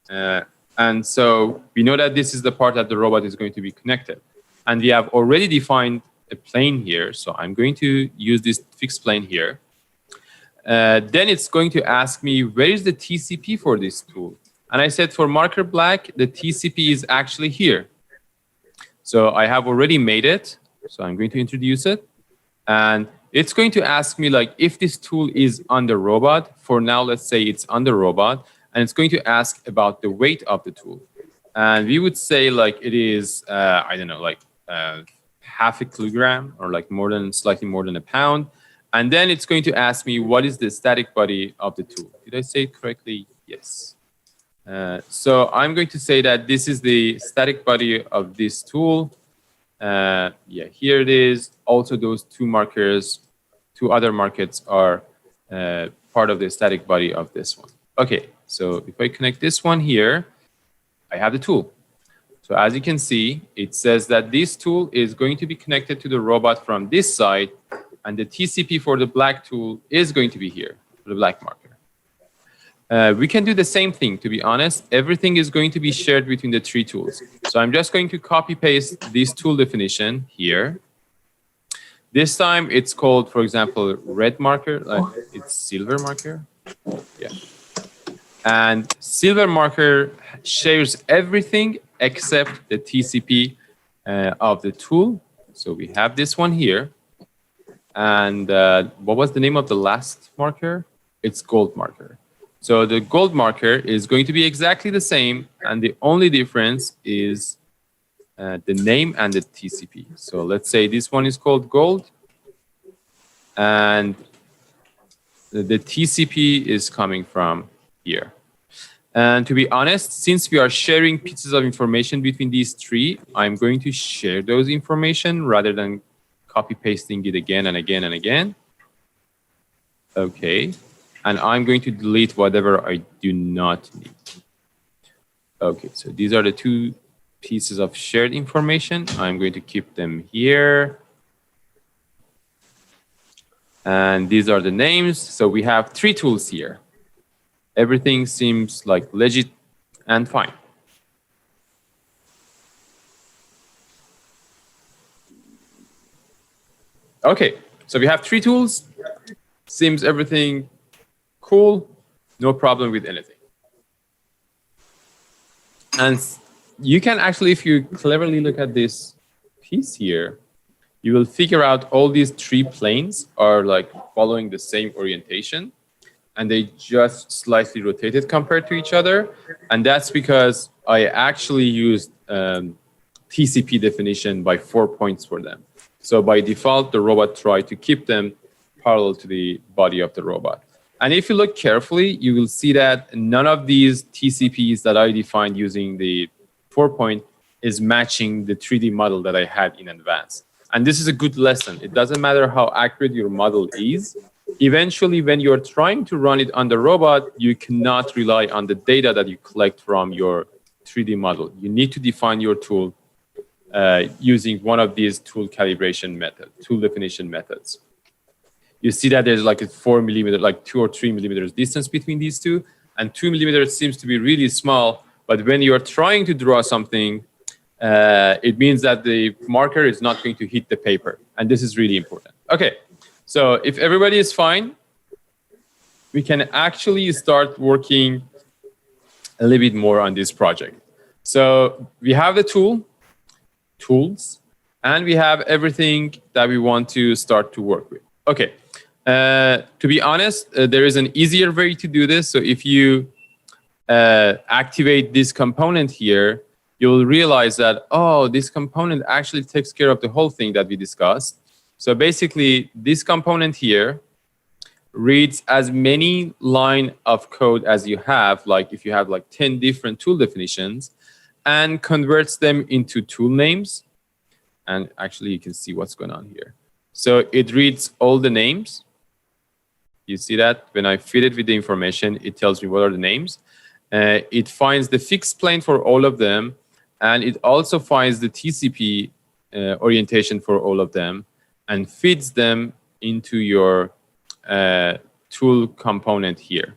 And so we know that this is the part that the robot is going to be connected. And we have already defined a plane here. So I'm going to use this fixed plane here. Then it's going to ask me, where is the TCP for this tool? And I said for marker black, the TCP is actually here. So I have already made it. So I'm going to introduce it. And it's going to ask me like if this tool is on the robot. For now, let's say it's on the robot. And it's going to ask about the weight of the tool. And we would say like it is, I don't know, like half a kilogram or like slightly more than a pound. And then it's going to ask me what is the static body of the tool. Did I say it correctly? Yes. So I'm going to say that this is the static body of this tool. Yeah, here it is. Also, those two other markers are part of the static body of this one. Okay, so if I connect this one here, I have the tool. So as you can see, it says that this tool is going to be connected to the robot from this side, and the TCP for the black tool is going to be here, for the black marker. We can do the same thing, to be honest. Everything is going to be shared between the three tools. So I'm just going to copy paste this tool definition here. This time it's called, for example, red marker, like it's silver marker. Yeah. And silver marker shares everything except the TCP of the tool. So we have this one here. And what was the name of the last marker? It's gold marker. So the gold marker is going to be exactly the same. And the only difference is the name and the TCP. So let's say this one is called gold. And the TCP is coming from here. And to be honest, since we are sharing pieces of information between these three, I'm going to share those information rather than copy pasting it again and again and again. Okay. And I'm going to delete whatever I do not need. Okay, so these are the two pieces of shared information. I'm going to keep them here. And these are the names. So we have three tools here. Everything seems like legit and fine. Okay, so we have three tools. Seems everything cool, no problem with anything. And you can actually, if you cleverly look at this piece here, you will figure out all these three planes are like following the same orientation, and they just slightly rotated compared to each other. And that's because I actually used TCP definition by 4 points for them. So by default, the robot tried to keep them parallel to the body of the robot. And if you look carefully, you will see that none of these TCPs that I defined using the 4-point is matching the 3D model that I had in advance. And this is a good lesson. It doesn't matter how accurate your model is. Eventually, when you're trying to run it on the robot, you cannot rely on the data that you collect from your 3D model. You need to define your tool using one of these tool calibration methods, tool definition methods. You see that there's like a 4 millimeter, like 2 or 3 millimeters distance between these two, and 2 millimeters seems to be really small. But when you're trying to draw something, it means that the marker is not going to hit the paper, and this is really important. Okay, so if everybody is fine, we can actually start working a little bit more on this project. So we have the tools, and we have everything that we want to start to work with. Okay. To be honest, there is an easier way to do this. So if you activate this component here, you will realize that, oh, this component actually takes care of the whole thing that we discussed. So basically, this component here reads as many line of code as you have, like if you have like 10 different tool definitions, and converts them into tool names. And actually, you can see what's going on here. So it reads all the names. You see that when I feed it with the information, it tells me what are the names. It finds the fixed plane for all of them. And it also finds the TCP orientation for all of them and feeds them into your tool component here.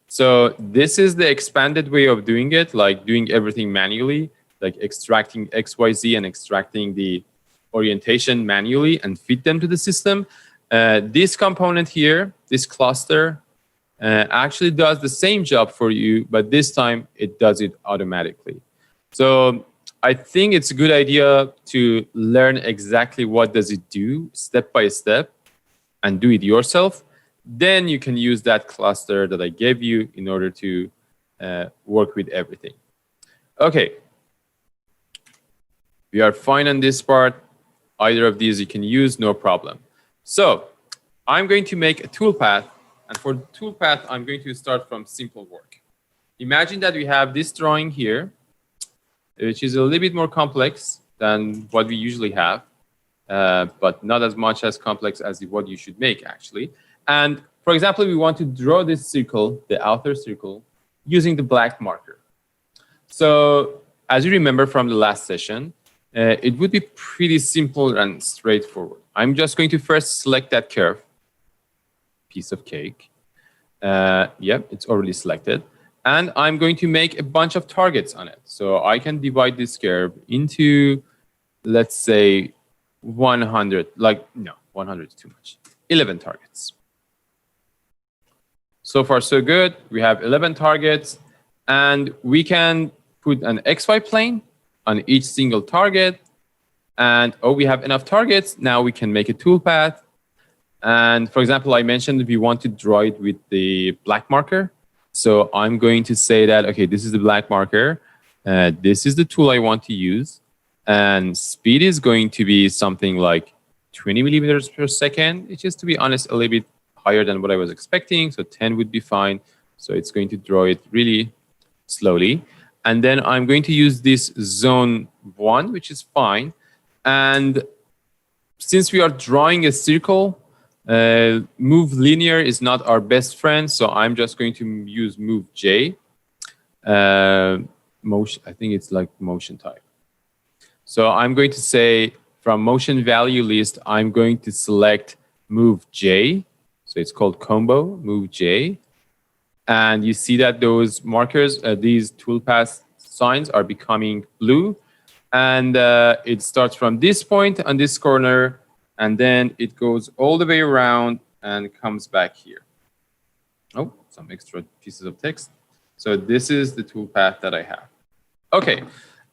So this is the expanded way of doing it, like doing everything manually, like extracting XYZ and extracting the orientation manually and feed them to the system. This component here, this cluster, actually does the same job for you, but this time it does it automatically. So I think it's a good idea to learn exactly what does it do step by step and do it yourself. Then you can use that cluster that I gave you in order to work with everything. Okay. We are fine on this part. Either of these you can use, no problem. So I'm going to make a toolpath. And for the toolpath, I'm going to start from simple work. Imagine that we have this drawing here, which is a little bit more complex than what we usually have, but not as much as complex as what you should make, actually. And for example, we want to draw this circle, the outer circle, using the black marker. So as you remember from the last session, it would be pretty simple and straightforward. I'm just going to first select that curve, piece of cake. Yep, it's already selected. And I'm going to make a bunch of targets on it. So I can divide this curve into, let's say, 100. Like, no, 100 is too much. 11 targets. So far, so good. We have 11 targets. And we can put an XY plane on each single target. And, oh, we have enough targets. Now we can make a toolpath. And for example, I mentioned we want to draw it with the black marker. So I'm going to say that, okay, this is the black marker. This is the tool I want to use. And speed is going to be something like 20 millimeters per second. It's just, to be honest, a little bit higher than what I was expecting. So 10 would be fine. So it's going to draw it really slowly. And then I'm going to use this zone 1, which is fine. And since we are drawing a circle, move linear is not our best friend, so I'm just going to use move J. Motion, I think it's like motion type. So I'm going to say from motion value list, I'm going to select move J. So it's called combo, move J. And you see that those markers, these toolpath signs are becoming blue. And it starts from this point on this corner, and then it goes all the way around and comes back here. Oh, some extra pieces of text. So this is the toolpath that I have. Okay,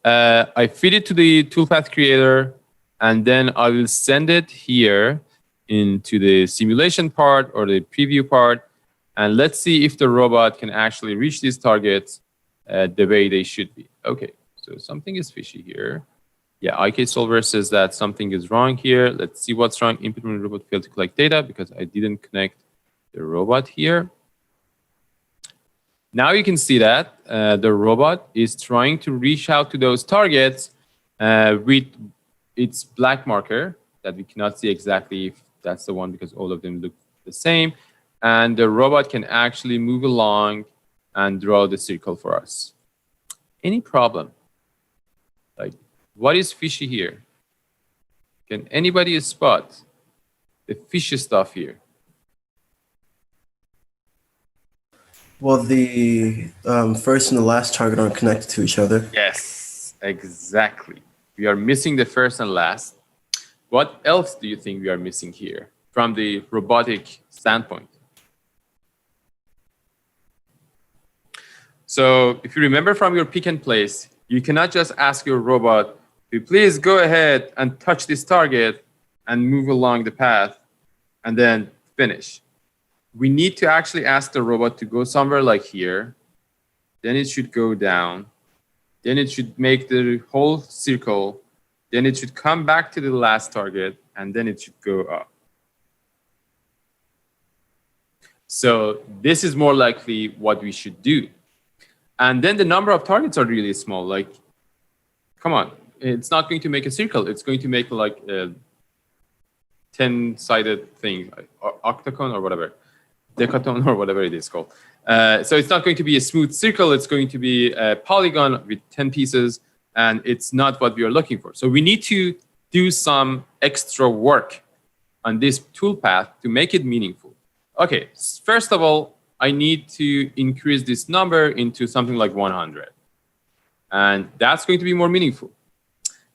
I feed it to the toolpath creator, and then I will send it here into the simulation part or the preview part. And let's see if the robot can actually reach these targets the way they should be. Okay, so something is fishy here. Yeah, IK Solver says that something is wrong here. Let's see what's wrong. Input when robot failed to collect data because I didn't connect the robot here. Now you can see that the robot is trying to reach out to those targets with its black marker that we cannot see exactly if that's the one because all of them look the same. And the robot can actually move along and draw the circle for us. Any problem? Like, what is fishy here? Can anybody spot the fishy stuff here? Well, the first and the last target aren't connected to each other. Yes, exactly. We are missing the first and last. What else do you think we are missing here from the robotic standpoint? So if you remember from your pick and place, you cannot just ask your robot to please go ahead and touch this target and move along the path and then finish. We need to actually ask the robot to go somewhere like here. Then it should go down. Then it should make the whole circle. Then it should come back to the last target, and then it should go up. So this is more likely what we should do. And then the number of targets are really small. Like, come on, it's not going to make a circle. It's going to make like a 10-sided thing, or octagon or whatever, decaton or whatever it is called. So it's not going to be a smooth circle. It's going to be a polygon with 10 pieces, and it's not what we are looking for. So we need to do some extra work on this toolpath to make it meaningful. Okay, first of all, I need to increase this number into something like 100. And that's going to be more meaningful.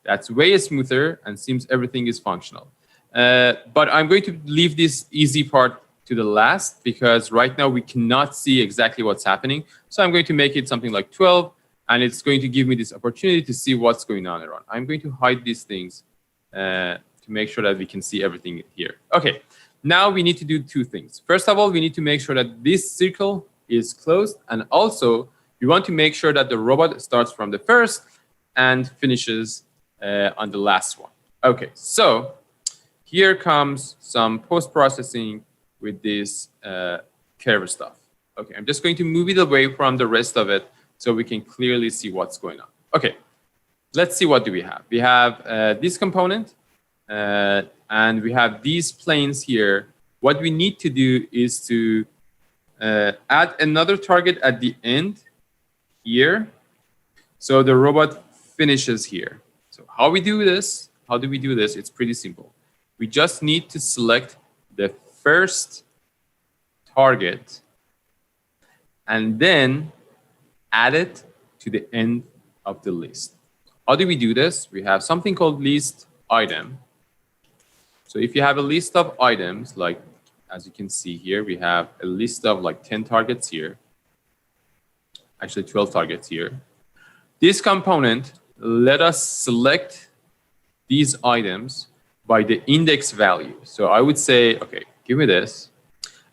That's way smoother and seems everything is functional. But I'm going to leave this easy part to the last because right now we cannot see exactly what's happening. So I'm going to make it something like 12, and it's going to give me this opportunity to see what's going on around. I'm going to hide these things to make sure that we can see everything here. Okay, now we need to do two things. First of all, we need to make sure that this circle is closed, and also we want to make sure that the robot starts from the first and finishes on the last one. Okay, so here comes some post-processing with this curve stuff. Okay, I'm just going to move it away from the rest of it so we can clearly see what's going on. Okay, let's see what do we have. We have this component and we have these planes here. What we need to do is to add another target at the end here. So the robot finishes here. So how we do this? How do we do this? It's pretty simple. We just need to select the first target and then add it to the end of the list. How do we do this? We have something called list item. So if you have a list of items, like as you can see here, we have a list of like 10 targets here, actually 12 targets here. This component let us select these items by the index value. So I would say, okay, give me this.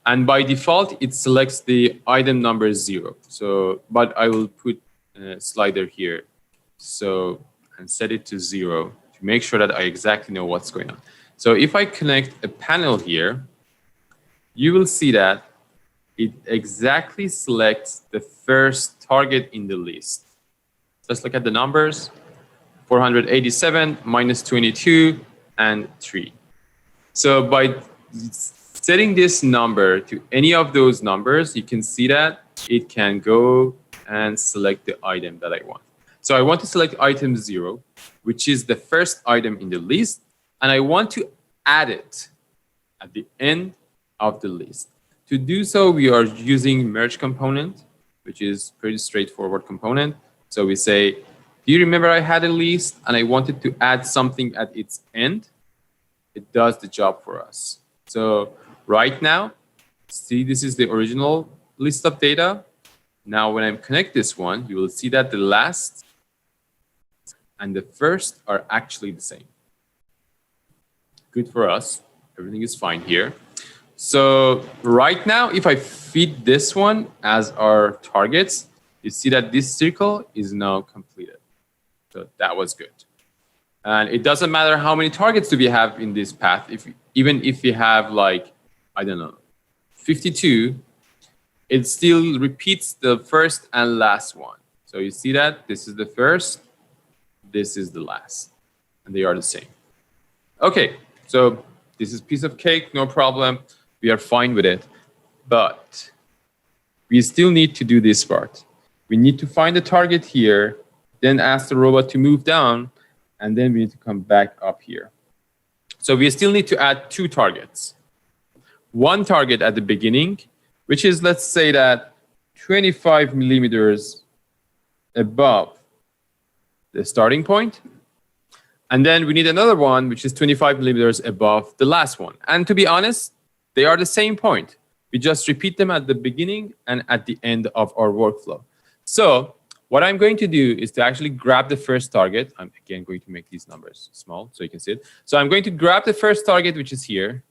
And by default, it selects the item number 0. So, but I will put a slider here. So, and set it to 0 to make sure that I exactly know what's going on. So if I connect a panel here, you will see that it exactly selects the first target in the list. Let's look at the numbers. 487 minus 22 and 3. So by setting this number to any of those numbers, you can see that it can go and select the item that I want. So I want to select item 0, which is the first item in the list, and I want to add it at the end of the list. To do so, we are using merge component, which is pretty straightforward component. So we say, do you remember I had a list and I wanted to add something at its end? It does the job for us. So right now, see, this is the original list of data. Now, when I connect this one, you will see that the last and the first are actually the same. Good for us. Everything is fine here. So right now, if I feed this one as our targets, you see that this circle is now completed. So that was good. And it doesn't matter how many targets do we have in this path. Even if we have like, I don't know, 52, it still repeats the first and last one. So you see that this is the first, this is the last, and they are the same. Okay, so this is piece of cake, no problem. We are fine with it, but we still need to do this part. We need to find the target here, then ask the robot to move down, and then we need to come back up here. So we still need to add 2 targets. One target at the beginning, which is, let's say that 25 millimeters above the starting point. And then we need another one, which is 25 millimeters above the last one. And to be honest, they are the same point. We just repeat them at the beginning and at the end of our workflow. So what I'm going to do is to actually grab the first target. I'm again going to make these numbers small so you can see it. So I'm going to grab the first target, which is here.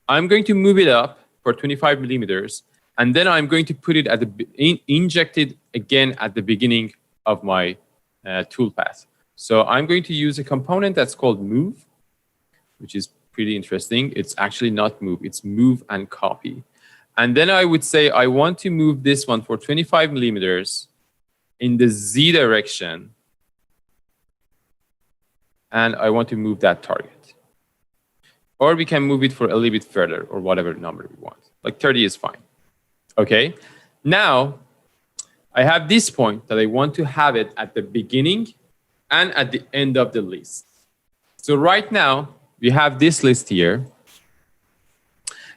I'm going to move it up for 25 millimeters. And then I'm going to put it at the inject it again at the beginning of my toolpath. So I'm going to use a component that's called move, which is pretty interesting. It's actually not move, it's move and copy. And then I would say I want to move this one for 25 millimeters in the Z direction. And I want to move that target. Or we can move it for a little bit further or whatever number we want. Like 30 is fine. Okay. Now, I have this point that I want to have it at the beginning and at the end of the list. So right now, we have this list here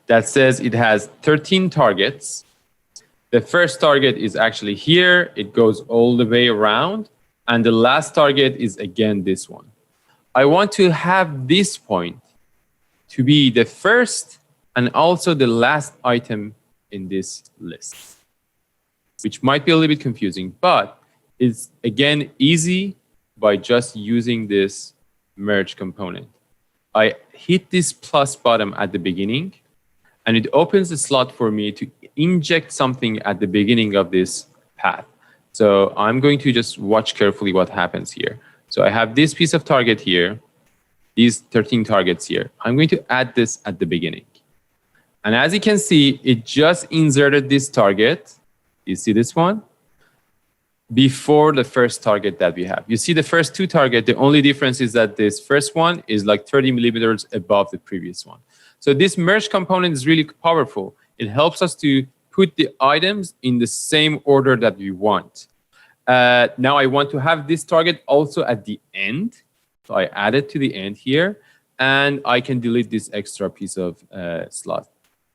that says it has 13 targets. The first target is actually here. It goes all the way around. And the last target is again this one. I want to have this point to be the first and also the last item in this list, which might be a little bit confusing, but it's again easy by just using this merge component. I hit this plus button at the beginning, and it opens a slot for me to inject something at the beginning of this path. So I'm going to just watch carefully what happens here. So I have this piece of target here, these 13 targets here. I'm going to add this at the beginning. And as you can see, it just inserted this target. You see this one? Before the first target that we have. You see the first two targets, the only difference is that this first one is like 30 millimeters above the previous one. So this merge component is really powerful. It helps us to put the items in the same order that we want. Now I want to have this target also at the end. So I add it to the end here, and I can delete this extra piece of slot.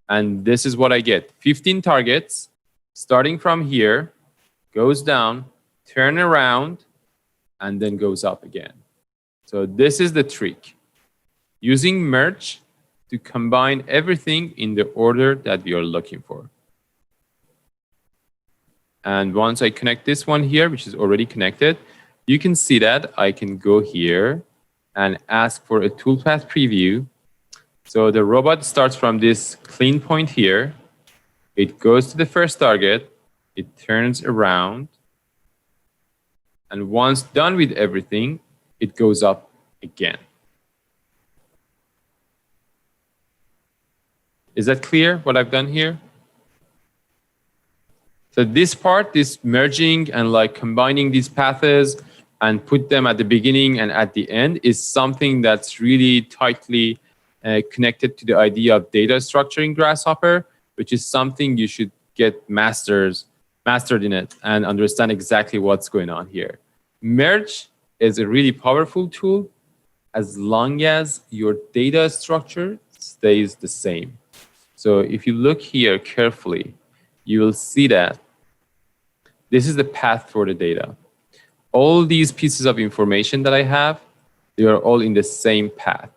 And this is what I get. 15 targets, starting from here, goes down, turn around, and then goes up again. So this is the trick. Using merge to combine everything in the order that we are looking for. And once I connect this one here, which is already connected, you can see that I can go here and ask for a toolpath preview. So the robot starts from this clean point here. It goes to the first target. It turns around. And once done with everything, it goes up again. Is that clear what I've done here? So this part, this merging and like combining these paths and put them at the beginning and at the end is something that's really tightly connected to the idea of data structure in Grasshopper, which is something you should get mastered in it and understand exactly what's going on here. Merge is a really powerful tool as long as your data structure stays the same. So if you look here carefully, you will see that this is the path for the data. All these pieces of information that I have, they are all in the same path.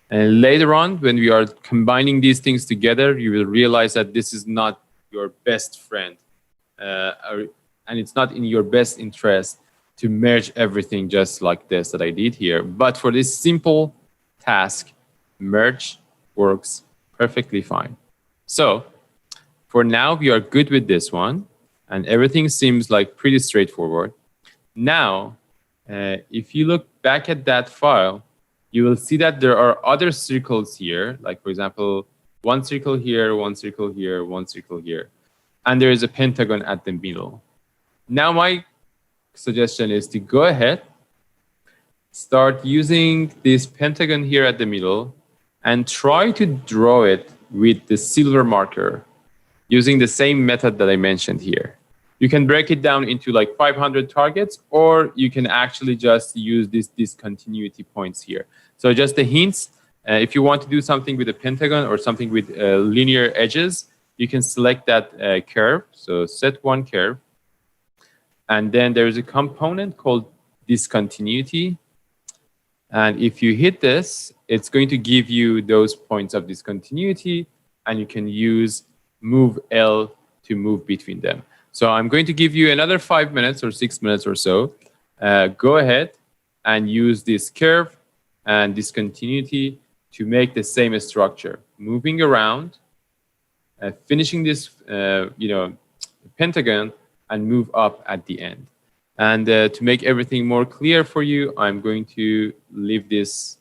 And later on, when we are combining these things together, you will realize that this is not your best friend. And it's not in your best interest to merge everything just like this that I did here. But for this simple task, merge works perfectly fine. So for now, we are good with this one. And everything seems like pretty straightforward. Now, if you look back at that file, you will see that there are other circles here. Like, for example, one circle here, one circle here, one circle here. And there is a pentagon at the middle. Now, my suggestion is to go ahead, start using this pentagon here at the middle, and try to draw it with the silver marker using the same method that I mentioned here. You can break it down into like 500 targets, or you can actually just use these discontinuity points here. So just the hints, if you want to do something with a pentagon or something with linear edges, you can select that curve. So set one curve. And then there's a component called discontinuity. And if you hit this, it's going to give you those points of discontinuity, and you can use move L to move between them. So I'm going to give you another 5 minutes or 6 minutes or so. Go ahead and use this curve and discontinuity to make the same structure. Moving around, finishing this pentagon, and move up at the end. And to make everything more clear for you, I'm going to leave this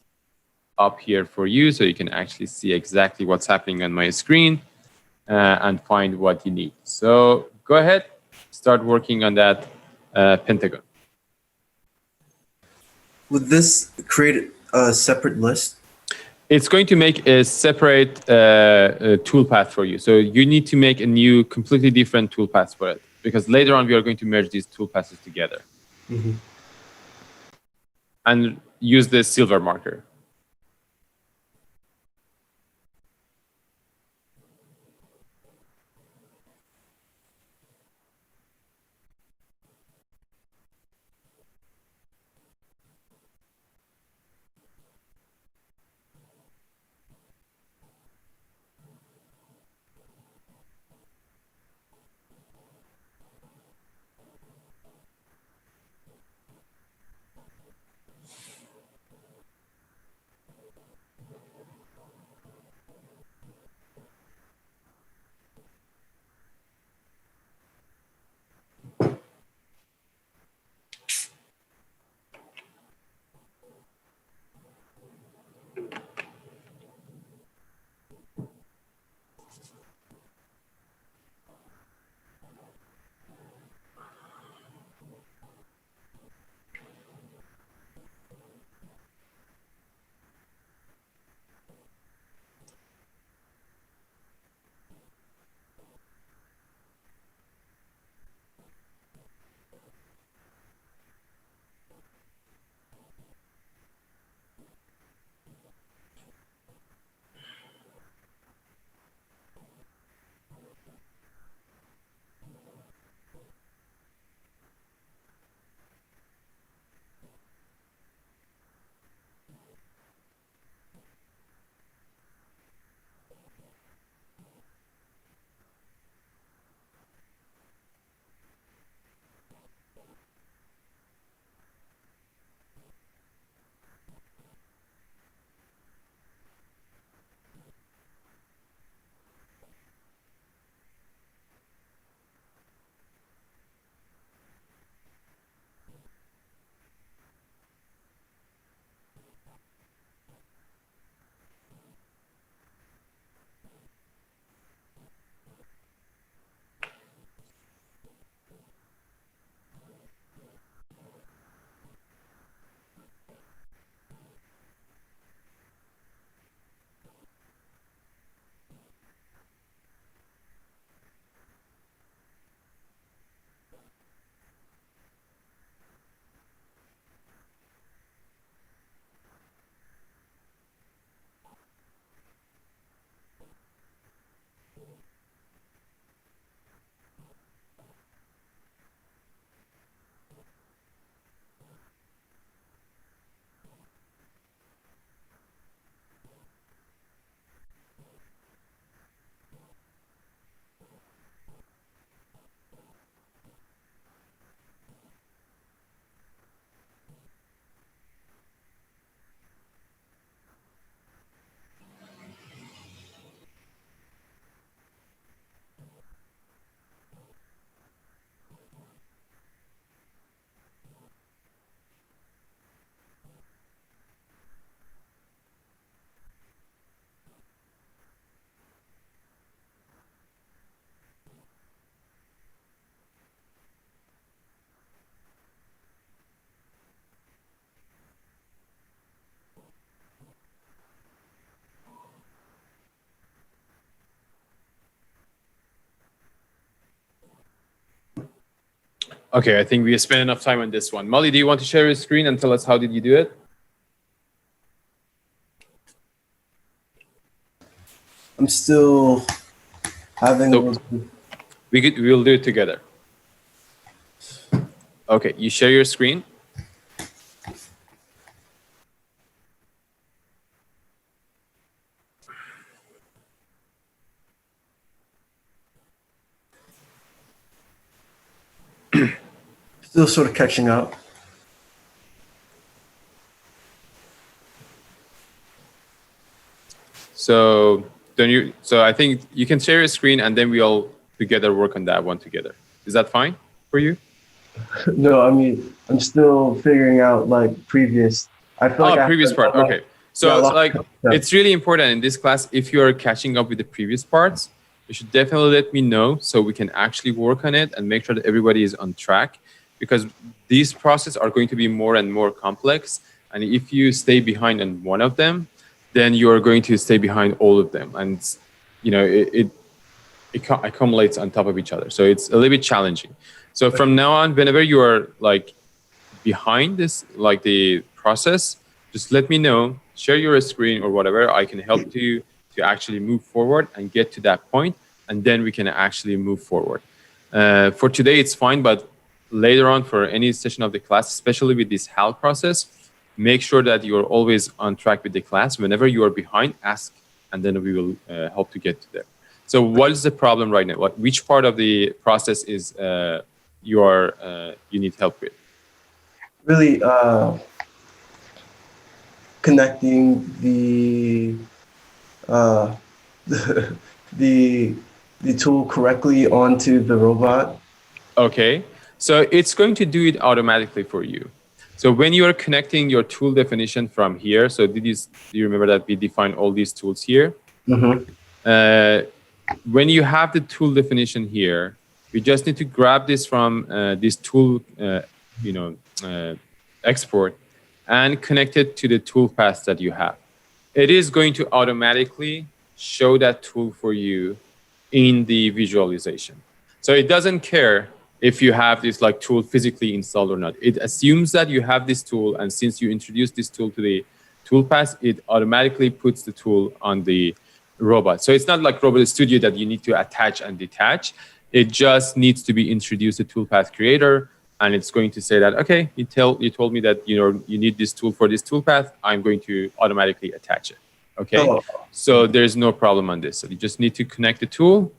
up here for you so you can actually see exactly what's happening on my screen and find what you need. So go ahead, start working on that pentagon. Would this create a separate list? It's going to make a separate toolpath for you. So you need to make a new, completely different toolpath for it, because later on we are going to merge these toolpaths together. Mm-hmm. And use the silver marker. Okay, I think we spent enough time on this one. Molly, do you want to share your screen and tell us how did you do it? I'm still having a little. We'll do it together. Okay, you share your screen. Still sort of catching up. So I think you can share your screen and then we all together work on that one together. Is that fine for you? No, I mean, I'm still figuring out like previous. I feel like previous part. Okay. So yeah, like it's really important in this class, if you are catching up with the previous parts, you should definitely let me know so we can actually work on it and make sure that everybody is on track, because these processes are going to be more and more complex. And if you stay behind on one of them, then you are going to stay behind all of them. And, you know, it accumulates on top of each other. So it's a little bit challenging. So from now on, whenever you are like behind this, like the process, just let me know, share your screen or whatever. I can help you to actually move forward and get to that point, and then we can actually move forward. For today, it's fine, but later on for any session of the class, especially with this HAL process, make sure that you're always on track with the class. Whenever you are behind, ask, and then we will help to get to there. So what is the problem right now? Which part of the process is you need help with? Really connecting the the tool correctly onto the robot. Okay, so it's going to do it automatically for you. So when you are connecting your tool definition from here, so do you remember that we defined all these tools here? Mm-hmm. When you have the tool definition here, we just need to grab this from this tool, export, and connect it to the tool path that you have. It is going to automatically show that tool for you in the visualization. So it doesn't care if you have this like tool physically installed or not. It assumes that you have this tool, and since you introduce this tool to the tool path, it automatically puts the tool on the robot. So it's not like Robot Studio that you need to attach and detach. It just needs to be introduced to toolpath creator, and it's going to say that, okay, you told me that you need this tool for this toolpath. I'm going to automatically attach it. Okay, so there's no problem on this. So you just need to connect the tool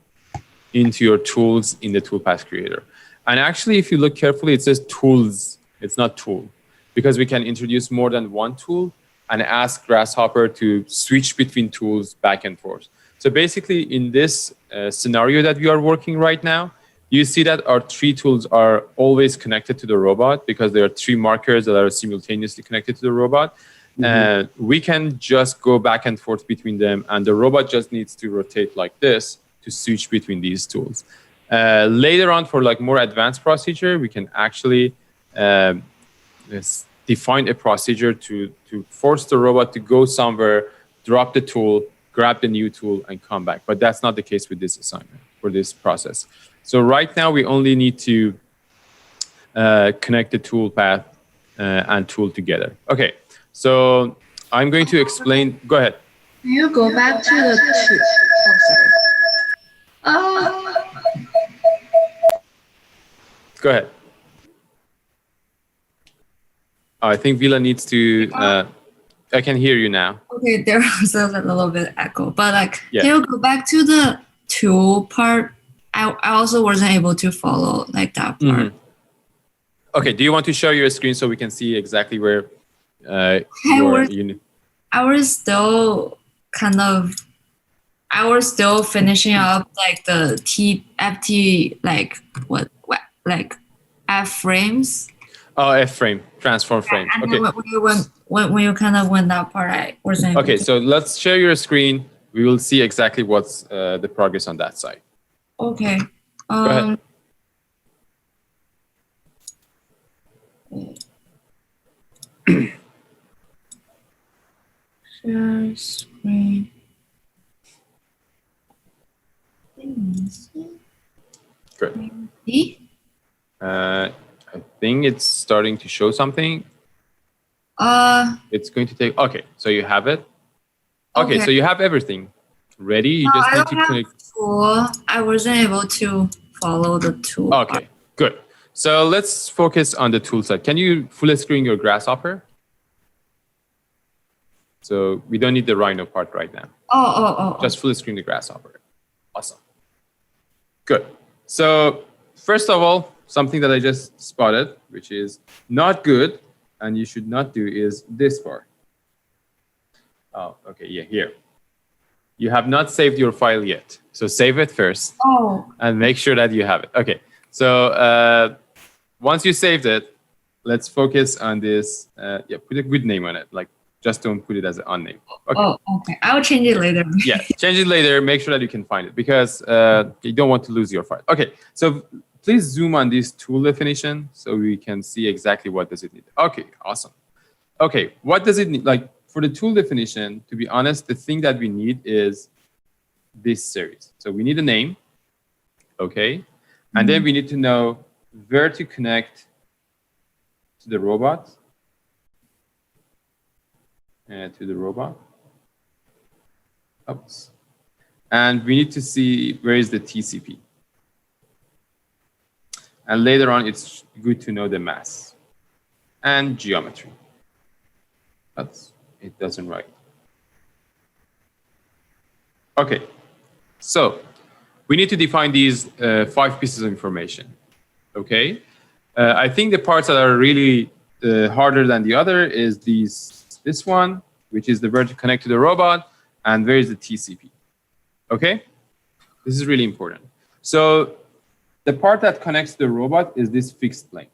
into your tools in the toolpath creator. And actually, if you look carefully, it says tools. It's not tool, because we can introduce more than one tool and ask Grasshopper to switch between tools back and forth. So basically, in this scenario that we are working right now, you see that our three tools are always connected to the robot because there are three markers that are simultaneously connected to the robot. Mm-hmm. We can just go back and forth between them, and the robot just needs to rotate like this to switch between these tools. Later on, for like more advanced procedure, we can actually define a procedure to force the robot to go somewhere, drop the tool, grab the new tool, and come back. But that's not the case with this assignment, for this process. So right now, we only need to connect the tool path and tool together. Okay, so I'm going to explain. Go ahead. Can you go back to the tool? Oh, sorry. Go ahead. I think Vila needs to. I can hear you now. Okay, there was a little bit echo, but like, yeah. Can you go back to the tool part? I also wasn't able to follow like that part. Mm-hmm. Okay, do you want to show your screen so we can see exactly where I was still finishing up like the FT like F frames. Oh, F frame, transform frame. And okay. When you kind of went that part, I wasn't. Okay, so let's share your screen. We will see exactly what's the progress on that side. Okay. Go ahead. Share screen. Good. See? I think it's starting to show something. It's going to take, okay, so you have it. Okay, so you have everything ready. You just need to connect. Tool. I wasn't able to follow the tool. Okay, good. So let's focus on the tool set. Can you full screen your grasshopper? So we don't need the Rhino part right now. Just full screen the grasshopper. Awesome. Good. So first of all, something that I just spotted, which is not good, and you should not do, is this part. Oh, okay, yeah, here. You have not saved your file yet. So save it first. And make sure that you have it. Okay, so once you saved it, let's focus on this. Yeah, put a good name on it. Like, just don't put it as an unname. Okay. Okay. I'll change it later. Yeah, change it later. Make sure that you can find it because you don't want to lose your file. Okay, so please zoom on this tool definition so we can see exactly what does it need. Okay, awesome. Okay, what does it need? Like for the tool definition, to be honest, the thing that we need is this series. So we need a name, okay? And then we need to know where to connect to the robot. Oops. And we need to see where is the TCP. And later on, it's good to know the mass and geometry. But it doesn't write. Okay, so we need to define these 5 pieces of information. Okay, I think the parts that are really harder than the other is this one, which is the where to connect to the robot, and where is the TCP. Okay, this is really important. So the part that connects to the robot is this fixed plane.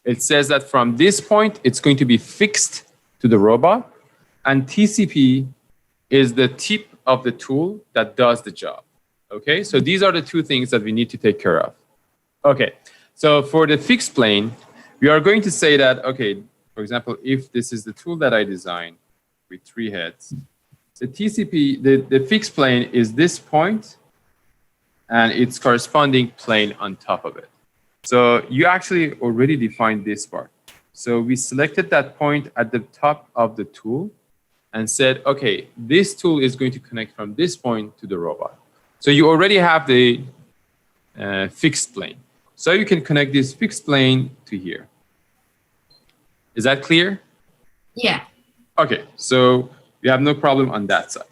It says that from this point, it's going to be fixed to the robot, and TCP is the tip of the tool that does the job. Okay, so these are the 2 things that we need to take care of. Okay, so for the fixed plane, we are going to say that, okay, for example, if this is the tool that I designed with 3 heads, the TCP, the fixed plane is this point and its corresponding plane on top of it. So you actually already defined this part. So we selected that point at the top of the tool and said, okay, this tool is going to connect from this point to the robot. So you already have the fixed plane. So you can connect this fixed plane to here. Is that clear? Yeah. Okay, so we have no problem on that side.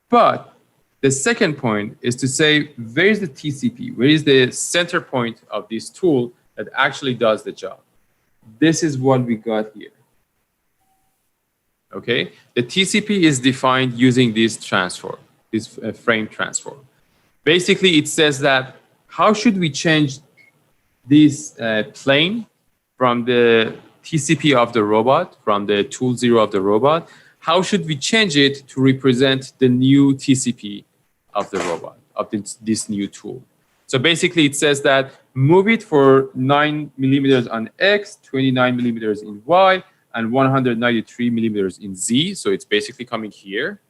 But the second point is to say, where is the TCP? Where is the center point of this tool that actually does the job? This is what we got here. Okay, the TCP is defined using this transform, this frame transform. Basically, it says that how should we change this plane from the TCP of the robot, from the tool 0 of the robot? How should we change it to represent the new TCP of the robot, of this new tool? So basically, it says that move it for 9 millimeters on X, 29 millimeters in Y, and 193 millimeters in Z. So it's basically coming here.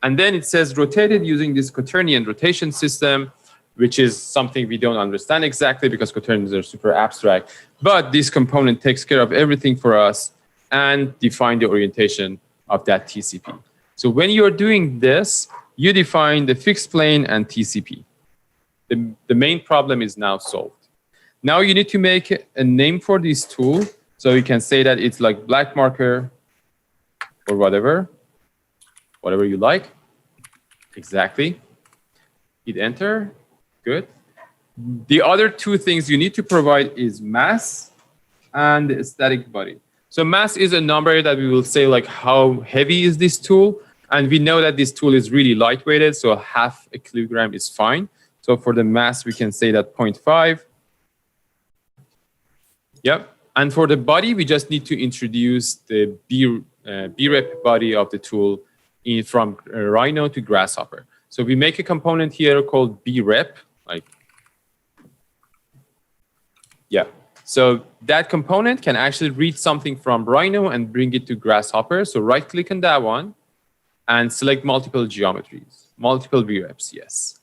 And then it says rotated using this quaternion rotation system, which is something we don't understand exactly because quaternions are super abstract. But this component takes care of everything for us and define the orientation of that TCP. So when you're doing this, you define the fixed plane and TCP. The main problem is now solved. Now you need to make a name for this tool. So you can say that it's like black marker or whatever you like. Exactly. Hit enter. Good. The other 2 things you need to provide is mass and static body. So mass is a number that we will say like how heavy is this tool. And we know that this tool is really lightweighted, so 0.5 kilogram is fine. So for the mass, we can say that 0.5. Yep. And for the body, we just need to introduce the B-rep body of the tool from Rhino to Grasshopper. So we make a component here called B-rep, like, yeah. So that component can actually read something from Rhino and bring it to Grasshopper. So right click on that one and select multiple geometries, multiple B-reps, yes.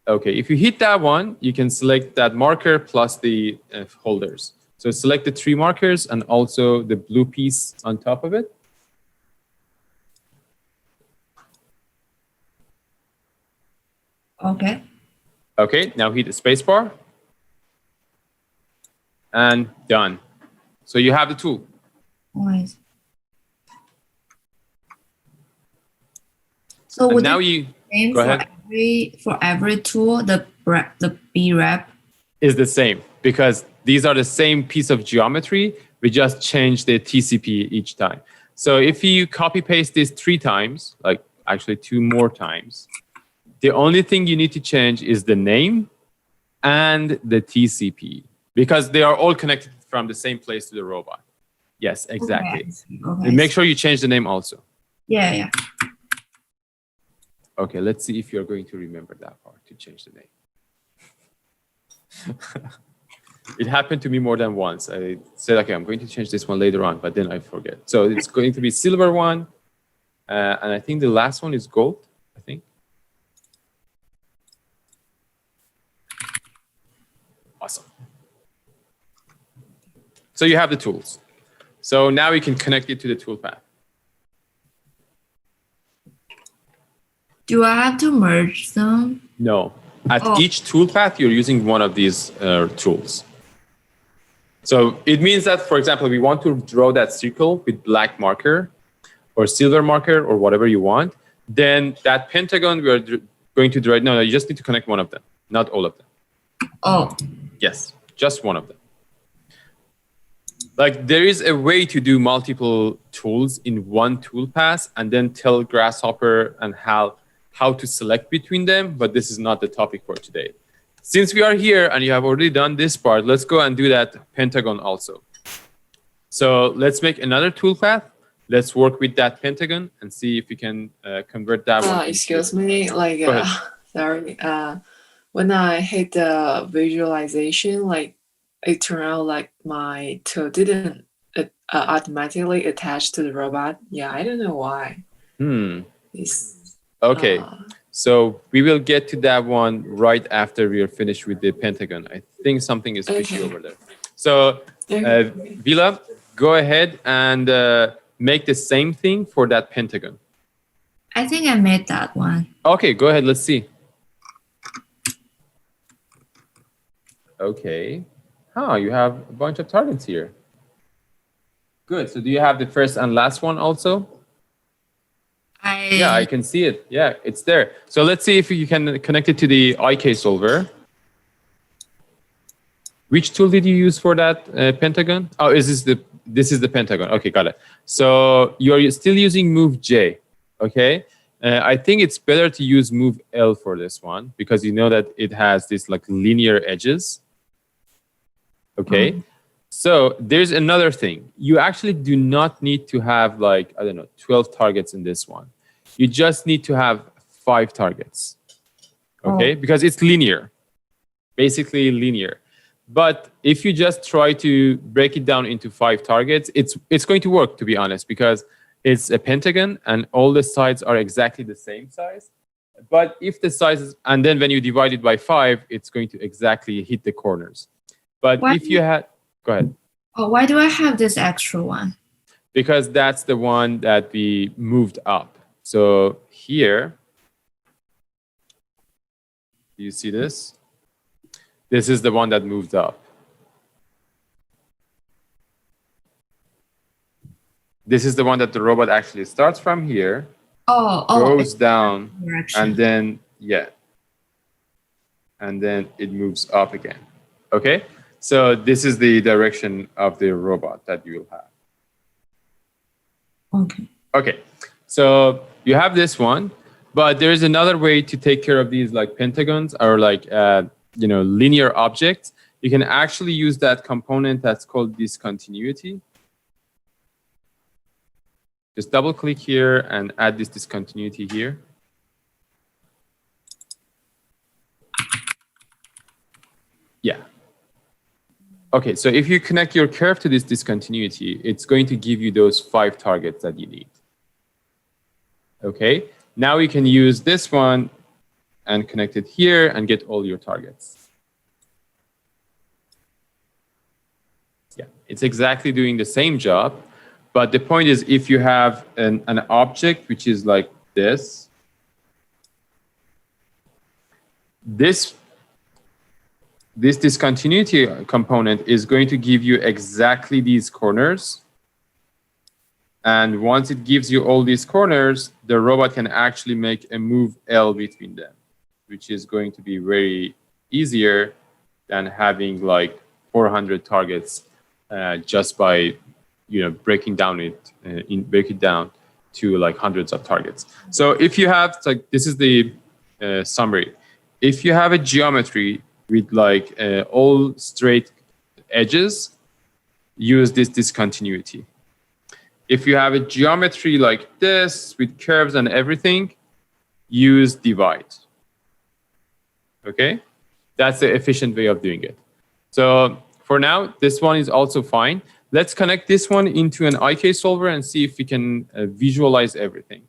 Okay, if you hit that one, you can select that marker plus the holders. So select the 3 markers and also the blue piece on top of it. Okay. Okay, now hit the space bar. And done. So you have the tool. Nice. So And would now it you same go ahead. for every tool, the B rep? Is the same because these are the same piece of geometry. We just change the TCP each time. So if you copy paste this 3 times, like actually 2 more times, the only thing you need to change is the name and the TCP because they are all connected from the same place to the robot. Yes, exactly. Okay. And make sure you change the name also. Yeah. Okay, let's see if you're going to remember that part to change the name. It happened to me more than once. I said, okay, I'm going to change this one later on, but then I forget. So it's going to be silver one. And I think the last one is gold, I think. Awesome. So you have the tools. So now we can connect it to the toolpath. Do I have to merge them? No. At each toolpath, you're using one of these tools. So it means that, for example, we want to draw that circle with black marker or silver marker or whatever you want. Then that pentagon we are going to draw it. No, you just need to connect one of them, not all of them. Oh. Yes, just one of them. Like there is a way to do multiple tools in one toolpath and then tell Grasshopper and HAL how to select between them, but this is not the topic for today. Since we are here and you have already done this part, let's go and do that pentagon also. So let's make another toolpath. Let's work with that pentagon and see if we can convert that one. Excuse me, like, sorry. When I hit the visualization, like it turned out like my tool didn't automatically attach to the robot. Yeah, I don't know why. Okay. So we will get to that one right after we are finished with the pentagon. I think something is fishy over there. So Vila, go ahead and make the same thing for that pentagon. I think I made that one. Okay, go ahead. Let's see. Okay. Oh, you have a bunch of targets here. Good. So do you have the first and last one also? Yeah, I can see it. Yeah, it's there. So let's see if you can connect it to the IK solver. Which tool did you use for that pentagon? Oh, this is the pentagon. Okay, got it. So you're still using move J. Okay. I think it's better to use move L for this one because you know that it has these like linear edges. Okay. So there's another thing. You actually do not need to have like, I don't know, 12 targets in this one. You just need to have 5 targets. Okay. Because it's linear, basically linear. But if you just try to break it down into 5 targets, it's going to work, to be honest, because it's a pentagon and all the sides are exactly the same size. But if the sizes, and then when you divide it by 5, it's going to exactly hit the corners. But if you had, go ahead. Oh, why do I have this extra one? Because that's the one that we moved up. So here, do you see this? This is the one that moved up. This is the one that the robot actually starts from here, goes down, and then, and then it moves up again. Okay? So this is the direction of the robot that you will have. Okay. Okay. So you have this one, but there is another way to take care of these like pentagons or like, linear objects. You can actually use that component that's called discontinuity. Just double click here and add this discontinuity here. Yeah. Okay, so if you connect your curve to this discontinuity, it's going to give you those 5 targets that you need. Okay, now we can use this one and connect it here and get all your targets. Yeah, it's exactly doing the same job. But the point is, if you have an object which is like this, this discontinuity component is going to give you exactly these corners. And once it gives you all these corners, the robot can actually make a move L between them, which is going to be very easier than having like 400 targets just by breaking it down to like hundreds of targets. So if you have, like, this is the summary. If you have a geometry with like all straight edges, use this discontinuity. If you have a geometry like this with curves and everything, use divide. Okay? That's the efficient way of doing it. So for now, this one is also fine. Let's connect this one into an IK solver and see if we can visualize everything.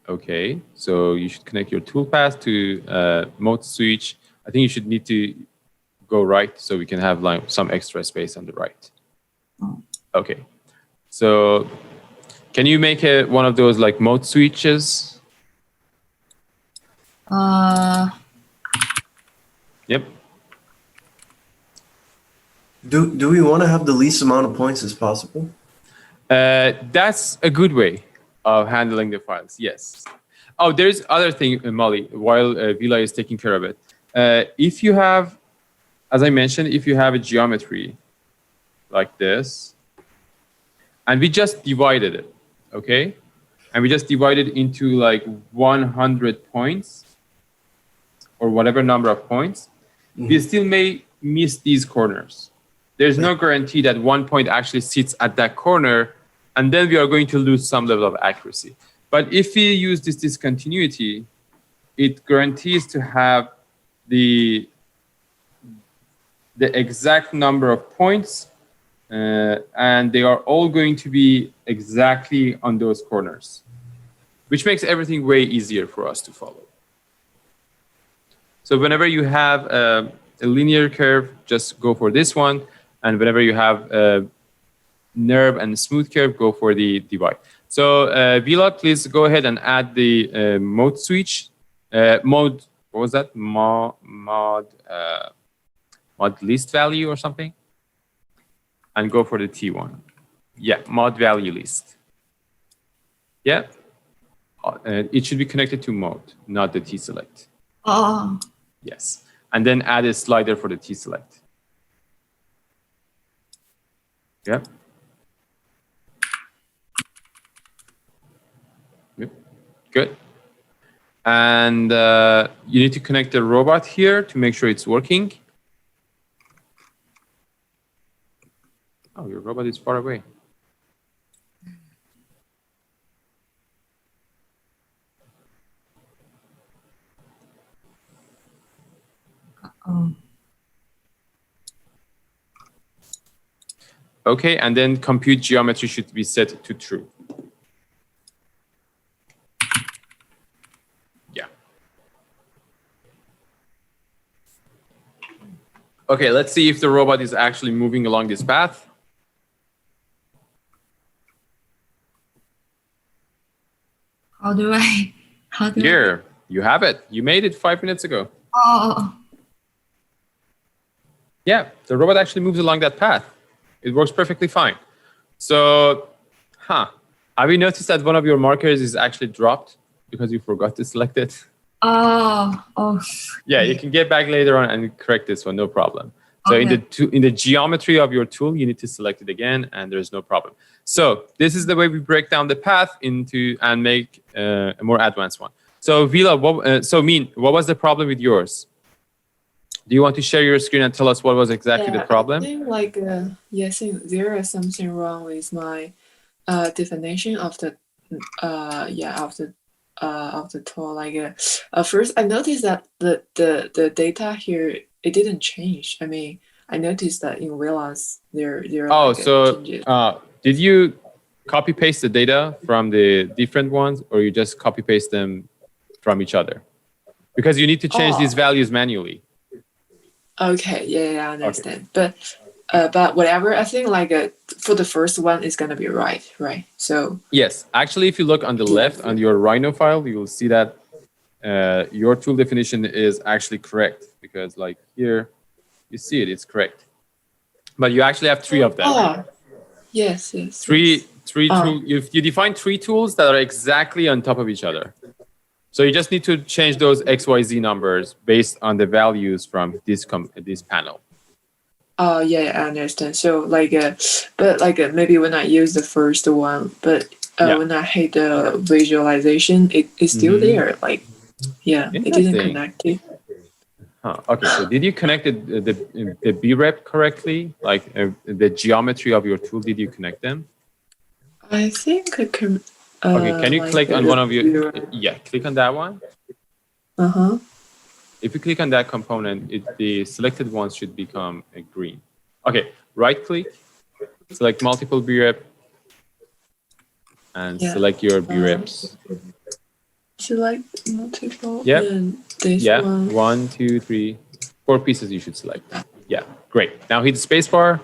Okay, so you should connect your toolpath to mode switch. I think you should need to go right so we can have like some extra space on the right. Okay, so can you make one of those like mode switches? Yep. Do we want to have the least amount of points as possible? That's a good way of handling the files, yes. Oh, there's other thing, Molly, while Vila is taking care of it. If you have, as I mentioned, if you have a geometry like this, and we just divided it, okay? And we just divided into like 100 points or whatever number of points, we still may miss these corners. There's no guarantee that one point actually sits at that corner, and then we are going to lose some level of accuracy. But if we use this discontinuity, it guarantees to have the exact number of points, and they are all going to be exactly on those corners, which makes everything way easier for us to follow. So whenever you have a linear curve, just go for this one. And whenever you have a nerve and smooth curve, go for the divide. So Vila, please go ahead and add the mode switch. Mode, what was that? Mod list value or something? And go for the T1. Yeah, mod value list. Yeah. It should be connected to mode, not the T select. Oh. Yes. And then add a slider for the T select. Yeah. Yep. Good. And you need to connect the robot here to make sure it's working. Oh, your robot is far away. Oh. Okay, and then compute geometry should be set to true. Yeah. Okay, let's see if the robot is actually moving along this path. How do I? Here, you have it. You made it 5 minutes ago. Oh. Yeah, the robot actually moves along that path. It works perfectly fine. So, have you noticed that one of your markers is actually dropped because you forgot to select it? Oh. Yeah, you can get back later on and correct this one, no problem. So okay. in the geometry of your tool, you need to select it again, and there's no problem. So this is the way we break down the path into and make a more advanced one. So Vila, what was the problem with yours? Do you want to share your screen and tell us what was exactly the problem? I think like yes, there is something wrong with my definition of the of the tool. Like first, I noticed that the data here it didn't change. I mean, I noticed that in Vila's there oh, like so changes. Did you copy paste the data from the different ones, or you just copy paste them from each other? Because you need to change these values manually. Okay, yeah, I understand. But whatever, I think like for the first one, it's gonna be right? So yes, actually, if you look on the left on your Rhino file, you will see that your tool definition is actually correct, because like here, you see it, it's correct. But you actually have 3 of them. Yes. Three tools. You define 3 tools that are exactly on top of each other. So you just need to change those XYZ numbers based on the values from this panel. Yeah, I understand. So like, but like maybe when I use the first one, but when I hit the visualization, it's still there. Like, yeah, it didn't connect it. Huh. Okay, so did you connect the B-rep correctly? Like the geometry of your tool, did you connect them? I think I can. Okay, can you like click on one of your? Yeah, click on that one. If you click on that component, the selected ones should become green. Okay, right click, select multiple B-rep, and select your B-reps. Select multiple. Yep. And this one. 1, 2, 3, 4 pieces you should select. Yeah, great. Now hit the spacebar.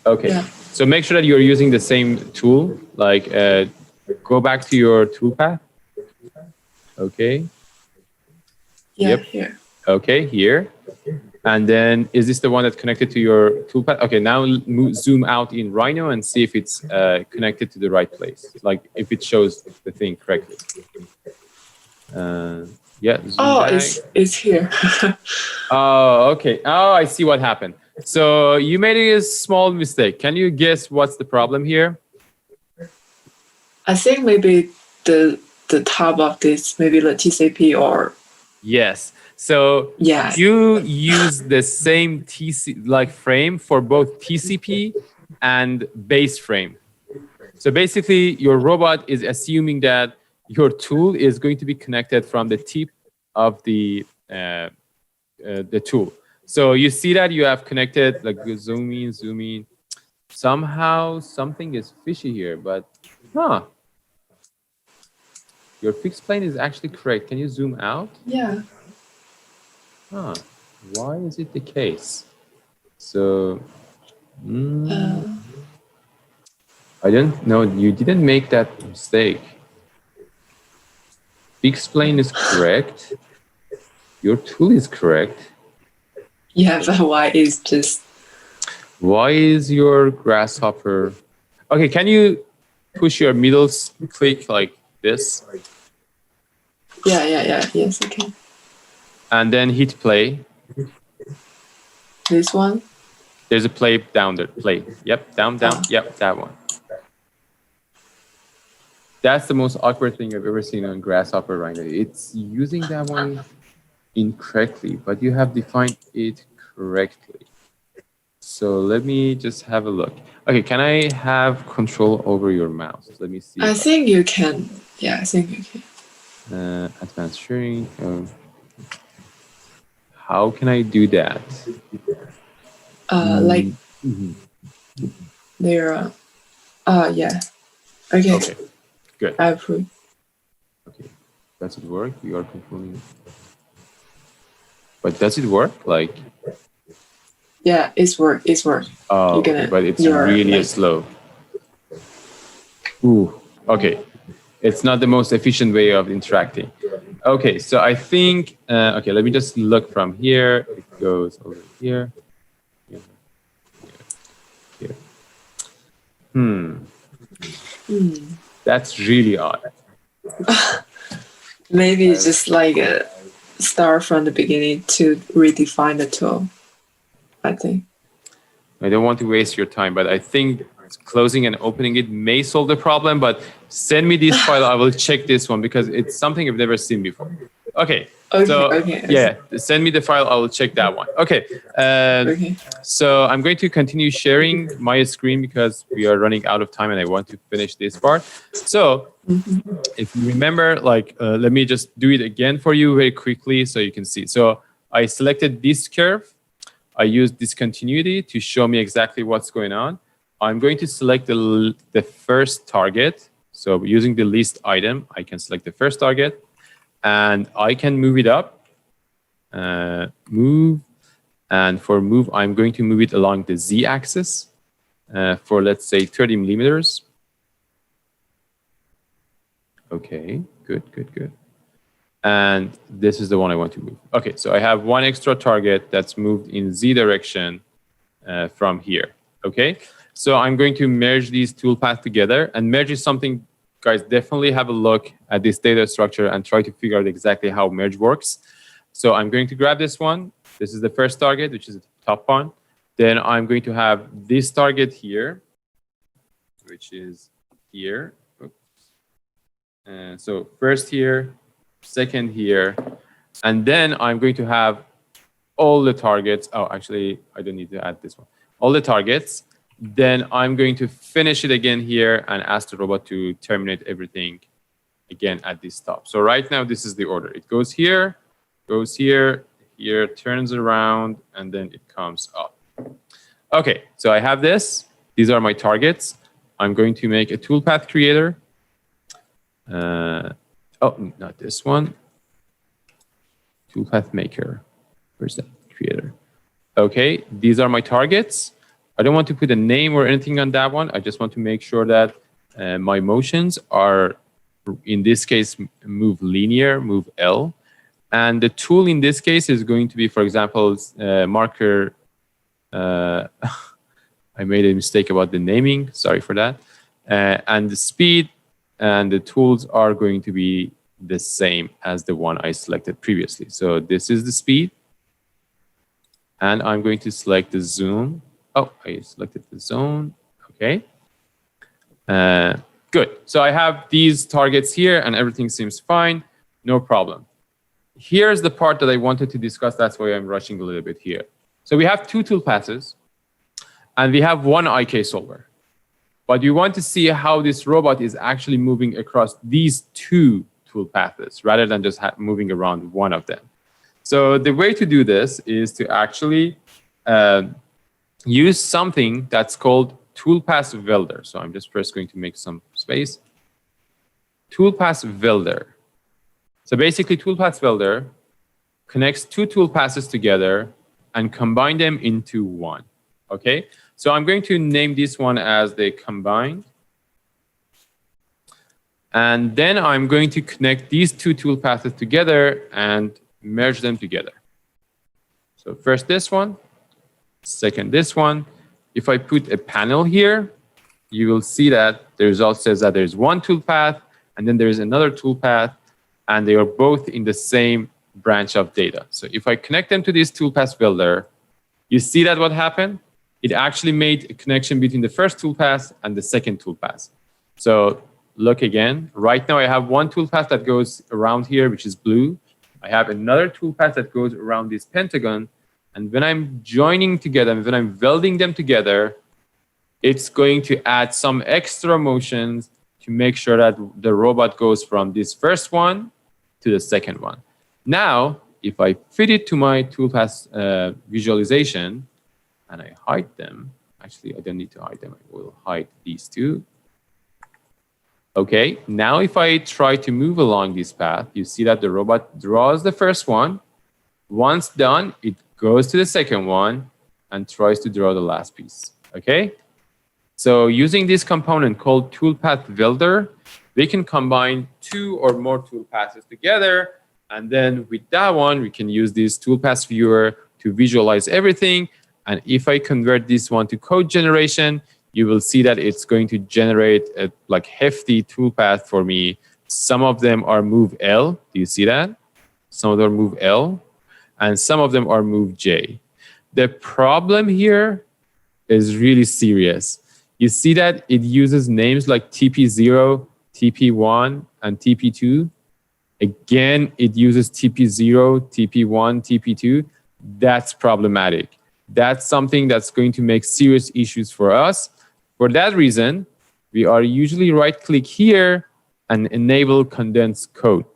Okay. Yeah. So make sure that you're using the same tool. Like go back to your toolpath. Okay. Yeah, here. Okay, here. And then is this the one that's connected to your toolpath? Okay, now zoom out in Rhino and see if it's connected to the right place. Like if it shows the thing correctly. Yeah. It's here. Oh, okay. Oh, I see what happened. So you made a small mistake. Can you guess what's the problem here? I think maybe the top of this, maybe the TCP or. Yes. So you use the same frame for both TCP and base frame. So basically, your robot is assuming that your tool is going to be connected from the tip of the tool. So you see that you have connected, like zoom in. Somehow something is fishy here, but your fixed plane is actually correct. Can you zoom out? Yeah. Why is it the case? So, I don't know. You didn't make that mistake. Fixed plane is correct. Your tool is correct. Yeah, but why is just... Why is your grasshopper... Okay, can you push your middle click like this? Yeah. Yes, I can. And then hit play. This one? There's a play down there. Play. Yep, down. Yep, that one. That's the most awkward thing I've ever seen on Grasshopper right now. It's using that one incorrectly, but you have defined it correctly. So let me just have a look. Okay, can I have control over your mouse? Let me see. I think you can. Yeah, I think you can. Advanced sharing. How can I do that? Like there. Yeah. Okay. Good. I approve. Okay. Does it work? You are controlling. But does it work? Like. Yeah, it's work. Oh, okay, but it's really slow. Ooh. Okay. It's not the most efficient way of interacting. Okay, so I think, okay, let me just look from here. It goes over here. Here. That's really odd. Maybe just like start from the beginning to redefine the tool, I think. I don't want to waste your time, but I think closing and opening it may solve the problem, but send me this file. I will check this one because it's something I've never seen before. Okay. Yeah, send me the file. I will check that one. Okay. So I'm going to continue sharing my screen because we are running out of time and I want to finish this part. So if you remember, like, let me just do it again for you very quickly so you can see. So I selected this curve. I used discontinuity to show me exactly what's going on. I'm going to select the first target. So using the list item, I can select the first target, and I can move it up. Move. And for move, I'm going to move it along the z-axis for, let's say, 30 millimeters. Okay, good, good, good. And this is the one I want to move. Okay, so I have one extra target that's moved in z direction from here. Okay, so I'm going to merge these toolpaths together. And merge is something, guys, definitely have a look at this data structure and try to figure out exactly how merge works. So I'm going to grab this one. This is the first target, which is the top one. Then I'm going to have this target here, which is here. So first here, second here, and then I'm going to have all the targets. Oh, actually, I don't need to add this one. All the targets. Then I'm going to finish it again here and ask the robot to terminate everything again at this top. So right now, this is the order. It goes here, here, turns around, and then it comes up. Okay, so I have this. These are my targets. I'm going to make a toolpath creator. Oh, not this one. Toolpath maker. Where's that? Creator. Okay, these are my targets. I don't want to put a name or anything on that one. I just want to make sure that my motions are, in this case, move linear, move L. And the tool in this case is going to be, for example, marker. I made a mistake about the naming. Sorry for that. And the speed and the tools are going to be the same as the one I selected previously. So this is the speed. And I'm going to select the zoom. Oh, I selected the zone. Okay. Good. So I have these targets here and everything seems fine. No problem. Here's the part that I wanted to discuss. That's why I'm rushing a little bit here. So we have two toolpaths and we have one IK solver. But you want to see how this robot is actually moving across these two toolpaths rather than just moving around one of them. So the way to do this is to actually use something that's called toolpath welder. So I'm just first going to make some space. Toolpath welder. So basically, toolpath welder connects two toolpaths together and combine them into one. Okay, so I'm going to name this one as the combined. And then I'm going to connect these two toolpaths together and merge them together. So first this one, second this one. If I put a panel here, you will see that the result says that there's one toolpath and then there's another toolpath, and they are both in the same branch of data. So if I connect them to this toolpath welder, you see that what happened? It actually made a connection between the first toolpath and the second toolpath. So look again. Right now I have one toolpath that goes around here, which is blue. I have another toolpath that goes around this pentagon. And when I'm joining together, when I'm welding them together, it's going to add some extra motions to make sure that the robot goes from this first one to the second one. Now, if I fit it to my toolpath visualization and I hide them, actually, I don't need to hide them. I will hide these two. Okay, now if I try to move along this path, you see that the robot draws the first one. Once done, it goes to the second one and tries to draw the last piece. Okay, so using this component called toolpath welder, we can combine two or more toolpaths together. And then with that one, we can use this toolpath viewer to visualize everything. And if I convert this one to code generation, you will see that it's going to generate a like hefty toolpath for me. Some of them are move L. Do you see that? Some of them are move L, and some of them are move J. The problem here is really serious. You see that it uses names like TP0, TP1, and TP2. Again, it uses TP0, TP1, TP2. That's problematic. That's something that's going to make serious issues for us. For that reason, we are usually right-click here and enable condensed code.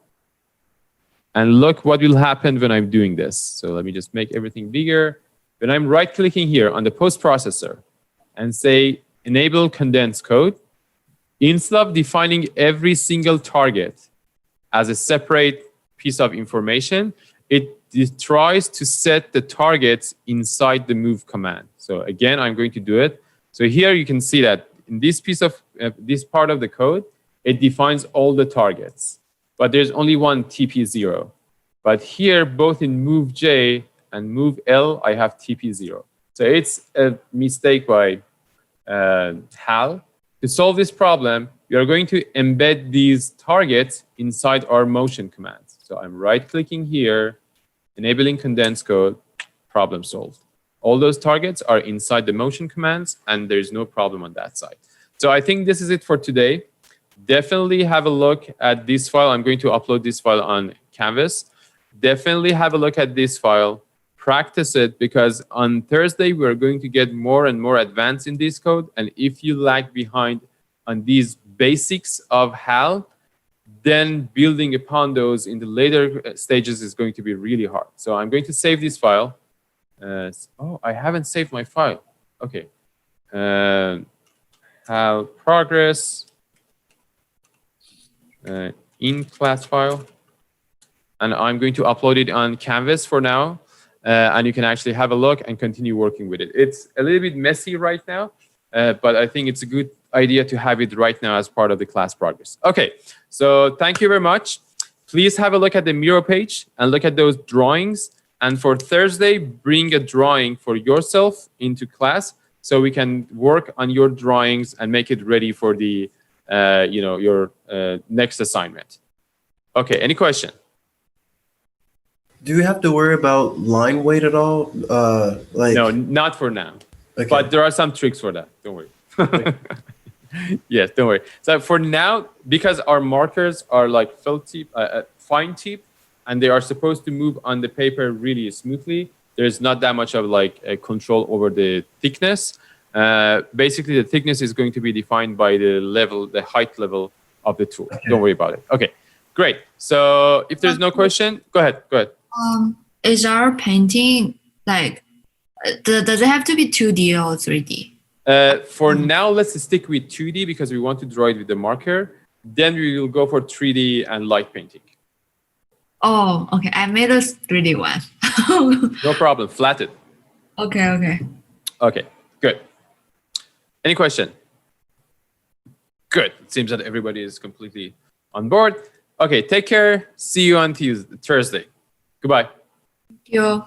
And look what will happen when I'm doing this. So let me just make everything bigger. When I'm right-clicking here on the post processor and say enable condensed code. Instead of defining every single target as a separate piece of information, it tries to set the targets inside the move command. So again, I'm going to do it. So here you can see that in this piece of this part of the code, it defines all the targets, but there's only one TP0. But here, both in move J and move L, I have TP0. So it's a mistake by HAL. To solve this problem, we are going to embed these targets inside our motion commands. So I'm right-clicking here, enabling condensed code, problem solved. All those targets are inside the motion commands, and there's no problem on that side. So I think this is it for today. Definitely have a look at this file. I'm going to upload this file on Canvas. Definitely have a look at this file. Practice it, because on Thursday, we're going to get more and more advanced in this code. And if you lag behind on these basics of HAL, then building upon those in the later stages is going to be really hard. So I'm going to save this file. Oh, I haven't saved my file. Okay. HAL progress in class file. And I'm going to upload it on Canvas for now. And you can actually have a look and continue working with it. It's a little bit messy right now, but I think it's a good idea to have it right now as part of the class progress. Okay, so thank you very much. Please have a look at the Miro page and look at those drawings. And for Thursday, bring a drawing for yourself into class so we can work on your drawings and make it ready for the, your next assignment. Okay, any question? Do you have to worry about line weight at all? No, not for now. Okay. But there are some tricks for that. Don't worry. Okay. Yes, don't worry. So for now, because our markers are like fine tip, and they are supposed to move on the paper really smoothly, there's not that much of like a control over the thickness. Basically, the thickness is going to be defined by the height level of the tool. Okay. Don't worry about it. Okay, great. So if there's no question, go ahead. Is our painting like, does it have to be 2D or 3D? For now, let's stick with 2D because we want to draw it with the marker. Then we will go for 3D and light painting. Oh, okay. I made a 3D one. No problem. Flat it. Okay. Okay, good. Any question? Good. It seems that everybody is completely on board. Okay, take care. See you on Thursday. Goodbye. Thank you.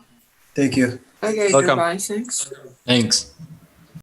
Thank you. Okay, Welcome. goodbye. Thanks. Thanks.